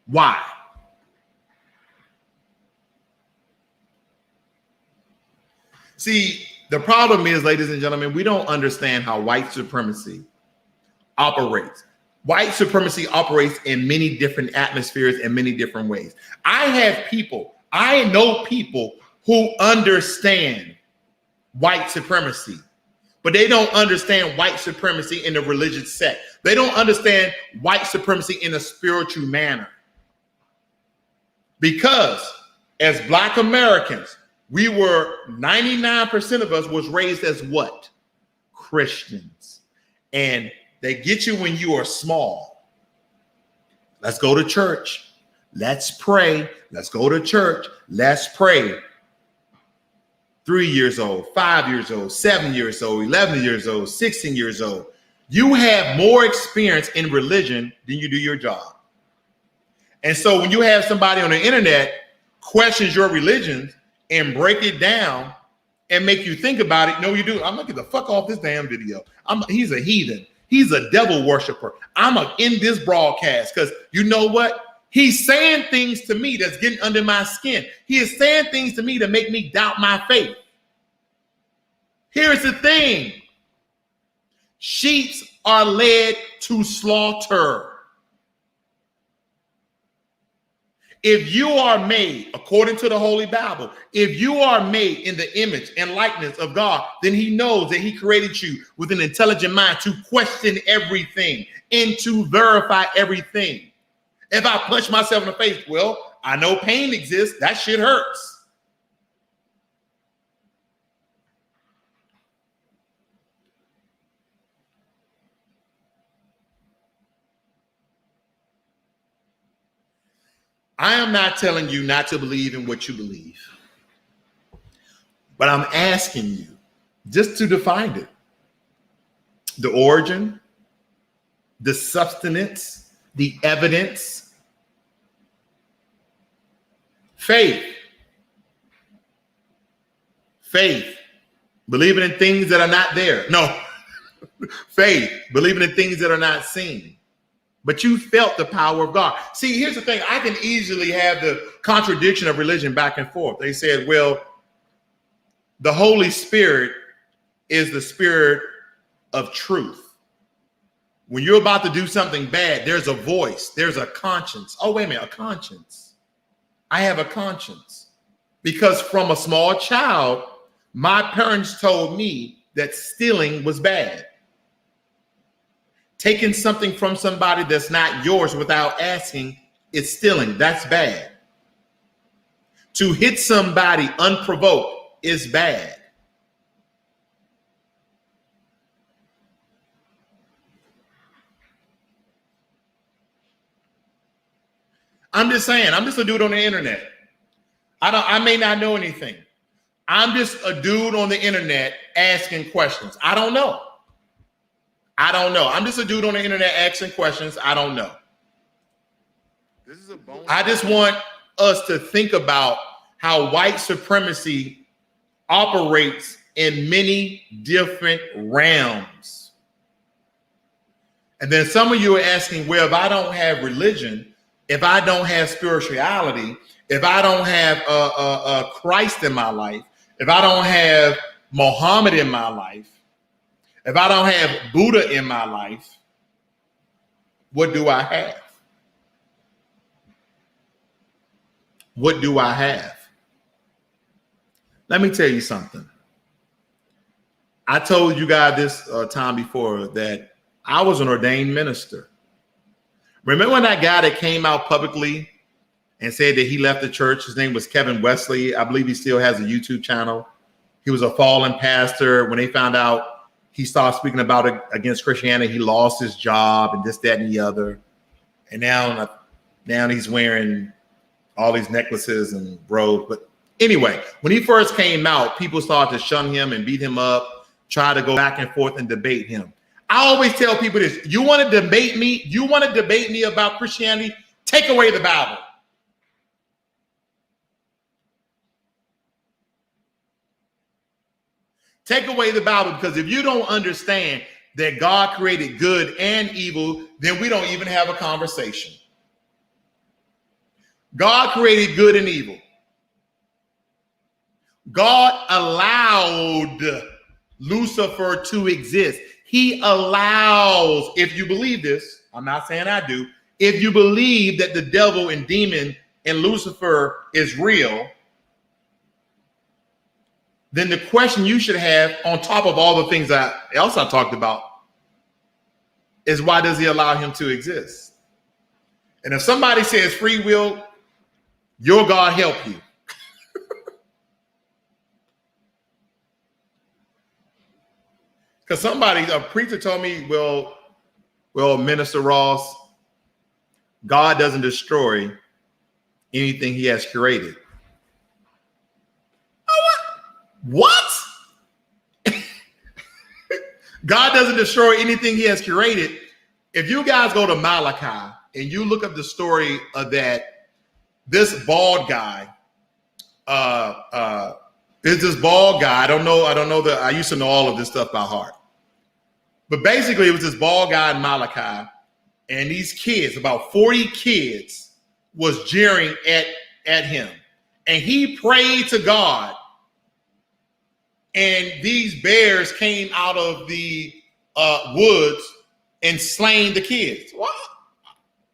Why? See, the problem is, ladies and gentlemen, we don't understand how white supremacy operates. White supremacy operates in many different atmospheres and many different ways. I know people who understand white supremacy, but they don't understand white supremacy in a religious sect. They don't understand white supremacy in a spiritual manner. Because as Black Americans, 99% of us was raised as what? Christians. And they get you when you are small. Let's go to church. Let's pray. Let's go to church. Let's pray. 3 years old, 5 years old, 7 years old, 11 years old, 16 years old. You have more experience in religion than you do your job. And so when you have somebody on the internet questions your religion and break it down and make you think about it, no, you do. I'm gonna get the fuck off this damn video. He's a heathen. He's a devil worshiper. I'm in this broadcast because you know what? He's saying things to me that's getting under my skin. He is saying things to me to make me doubt my faith. Here's the thing. Sheep are led to slaughter. If you are made, according to the Holy Bible, if you are made in the image and likeness of God, then he knows that he created you with an intelligent mind to question everything and to verify everything. If I punch myself in the face, well, I know pain exists. That shit hurts. I am not telling you not to believe in what you believe, but I'm asking you just to define it. The origin, the substance, the evidence, faith, believing in things that are not there. No, faith, believing in things that are not seen. But you felt the power of God. See, here's the thing. I can easily have the contradiction of religion back and forth. They said, well, the Holy Spirit is the spirit of truth. When you're about to do something bad, there's a voice, there's a conscience. Oh, wait a minute, a conscience. I have a conscience. Because from a small child, my parents told me that stealing was bad. Taking something from somebody that's not yours without asking is stealing. That's bad. To hit somebody unprovoked is bad. I'm just saying, I'm just a dude on the internet. I may not know anything. I'm just a dude on the internet asking questions. I don't know. I'm just a dude on the internet asking questions. I don't know. This is a bone. I just want us to think about how white supremacy operates in many different realms. And then some of you are asking, well, if I don't have religion, if I don't have spirituality, if I don't have Christ in my life, if I don't have Muhammad in my life, if I don't have Buddha in my life, what do I have? What do I have? Let me tell you something. I told you guys this time before that I was an ordained minister. Remember when that guy that came out publicly and said that he left the church? His name was Kevin Wesley. I believe he still has a YouTube channel. He was a fallen pastor. When they found out he started speaking about it against Christianity, he lost his job and this, that, and the other. And now he's wearing all these necklaces and robes. But anyway, when he first came out, people started to shun him and beat him up, try to go back and forth and debate him. I always tell people this: you want to debate me? You want to debate me about Christianity? Take away the Bible. Take away the Bible, because if you don't understand that God created good and evil, then we don't even have a conversation. God created good and evil. God allowed Lucifer to exist. He allows, if you believe this, I'm not saying I do, if you believe that the devil and demon and Lucifer is real, then the question you should have, on top of all the things else I talked about, is why does he allow him to exist? And if somebody says free will, your God help you. Because a preacher told me, well, Minister Ross, God doesn't destroy, anything he has created. What? God doesn't destroy anything he has created. If you guys go to Malachi and you look up the story of that, this bald guy, is this bald guy. I don't know I used to know all of this stuff by heart. But basically it was this bald guy in Malachi, and these kids, about 40 kids, was jeering at him. And he prayed to God. And these bears came out of the woods and slain the kids. What?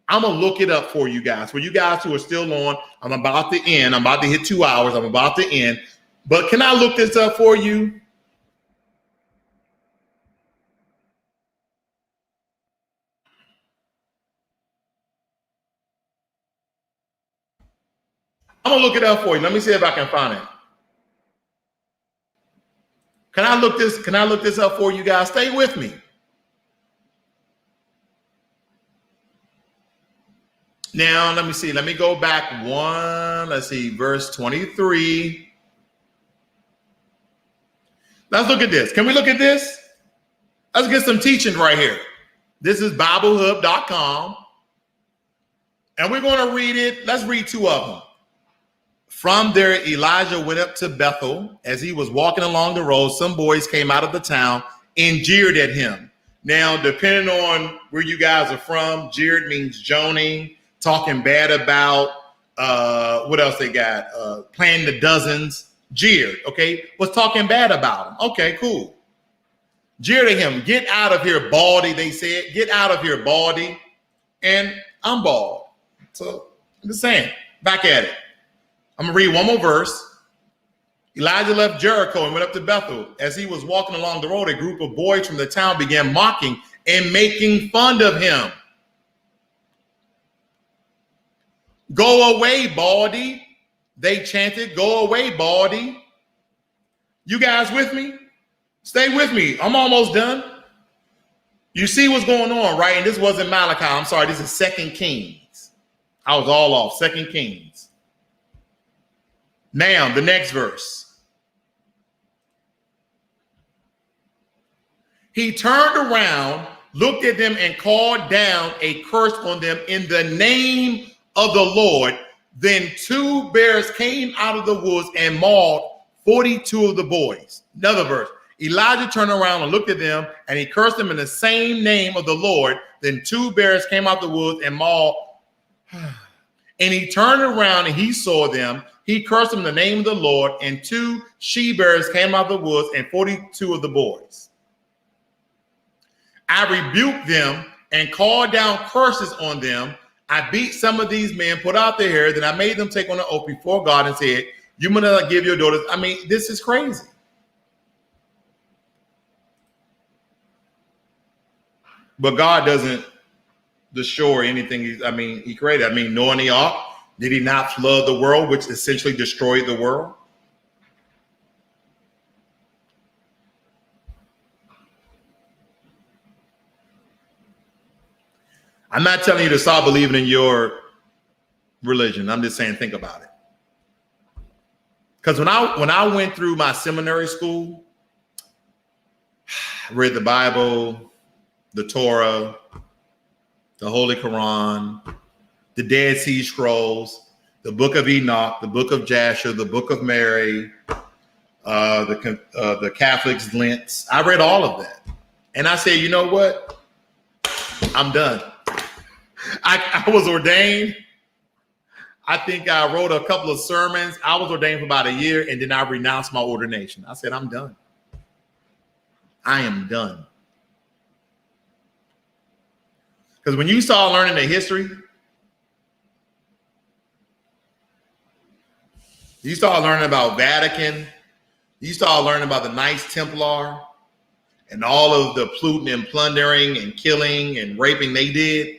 I'm going to look it up for you guys. For you guys who are still on, I'm about to end. I'm about to hit 2 hours. I'm about to end. But can I look this up for you? I'm going to look it up for you. Let me see if I can find it. Can I look this up for you guys? Stay with me. Now, let me see. Let me go back one. Let's see, verse 23. Let's look at this. Can we look at this? Let's get some teaching right here. This is BibleHub.com. And we're going to read it. Let's read two of them. From there, Elijah went up to Bethel. As he was walking along the road, some boys came out of the town and jeered at him. Now, depending on where you guys are from, jeered means joning, talking bad about, what else they got? Playing the dozens. Jeered, okay? Was talking bad about him. Okay, cool. Jeered at him. Get out of here, baldy, they said. Get out of here, baldy. And I'm bald. So I'm just saying, back at it. I'm going to read one more verse. Elijah left Jericho and went up to Bethel. As he was walking along the road, a group of boys from the town began mocking and making fun of him. Go away, baldy. They chanted, go away, baldy. You guys with me? Stay with me. I'm almost done. You see what's going on, right? And this wasn't Malachi. I'm sorry. This is 2 Kings. I was all off. 2 Kings. Now, the next verse. He turned around, looked at them, and called down a curse on them in the name of the Lord. Then 2 bears came out of the woods and mauled 42 of the boys. Another verse. Elijah turned around and looked at them, and he cursed them in the same name of the Lord. Then 2 bears came out of the woods and mauled. And he turned around and he saw them. He cursed them in the name of the Lord, and 2 she-bears came out of the woods and 42 of the boys. I rebuked them and called down curses on them. I beat some of these men, put out their hair, then I made them take on an oath before God and said, you must not give your daughters. I mean, this is crazy. But God doesn't destroy anything he created. I mean, Noah and the ark, did he not flood the world, which essentially destroyed the world? I'm not telling you to stop believing in your religion. I'm just saying, think about it. Because when I went through my seminary school, I read the Bible, the Torah, the Holy Quran, the Dead Sea Scrolls, the Book of Enoch, the Book of Jasher, the Book of Mary, the Catholics' Lents. I read all of that. And I said, you know what? I'm done. I was ordained. I think I wrote a couple of sermons. I was ordained for about a year, and then I renounced my ordination. I said, I'm done. I am done. Because when you start learning the history, you start learning about Vatican, you start learning about the Knights Templar and all of the polluting and plundering and killing and raping they did,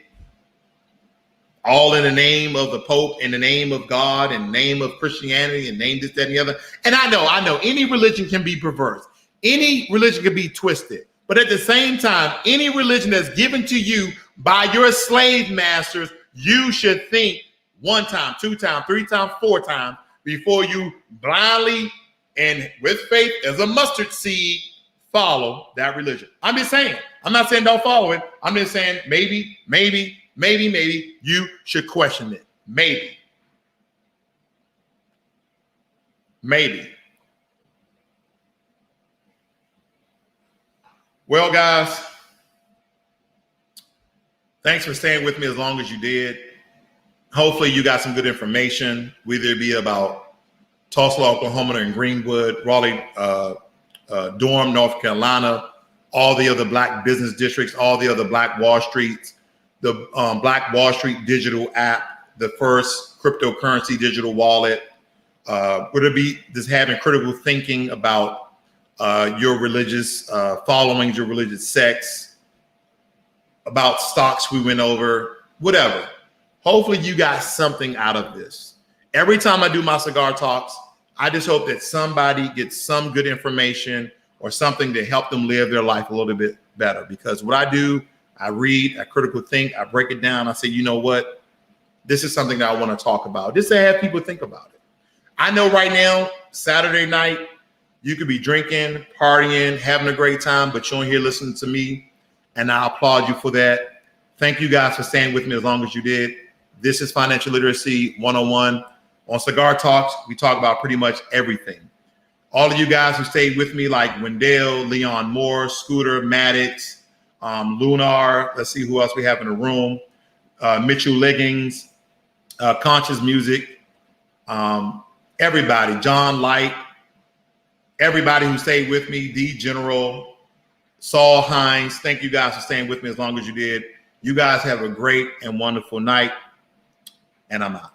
all in the name of the Pope, in the name of God, in the name of Christianity, and name this, that, and the other. And I know any religion can be perverse. Any religion can be twisted. But at the same time, any religion that's given to you by your slave masters, you should think, 1 time, 2 times, 3 times, 4 times before you blindly and with faith as a mustard seed follow that religion. I'm just saying. I'm not saying don't follow it. I'm just saying maybe you should question it. Maybe. Well, guys, thanks for staying with me as long as you did. Hopefully you got some good information, whether it be about Tulsa, Oklahoma, and Greenwood, Raleigh, Durham, North Carolina, all the other black business districts, all the other black Wall Streets, the Black Wall Street digital app, the first cryptocurrency digital wallet. Would it be just having critical thinking about your religious followings, your religious sects, about stocks we went over, whatever. Hopefully you got something out of this. Every time I do my cigar talks, I just hope that somebody gets some good information or something to help them live their life a little bit better. Because what I do, I read, I critical think, I break it down. I say, you know what? This is something that I want to talk about. Just to have people think about it. I know right now, Saturday night, you could be drinking, partying, having a great time, but you're on here listening to me, and I applaud you for that. Thank you guys for staying with me as long as you did. This is Financial Literacy 101. On Cigar Talks, we talk about pretty much everything. All of you guys who stayed with me, like Wendell, Leon Moore, Scooter, Maddox, Lunar, let's see who else we have in the room, Mitchell Leggings, Conscious Music, everybody, John Light, everybody who stayed with me, D General, Saul Hines, thank you guys for staying with me as long as you did. You guys have a great and wonderful night, and I'm out.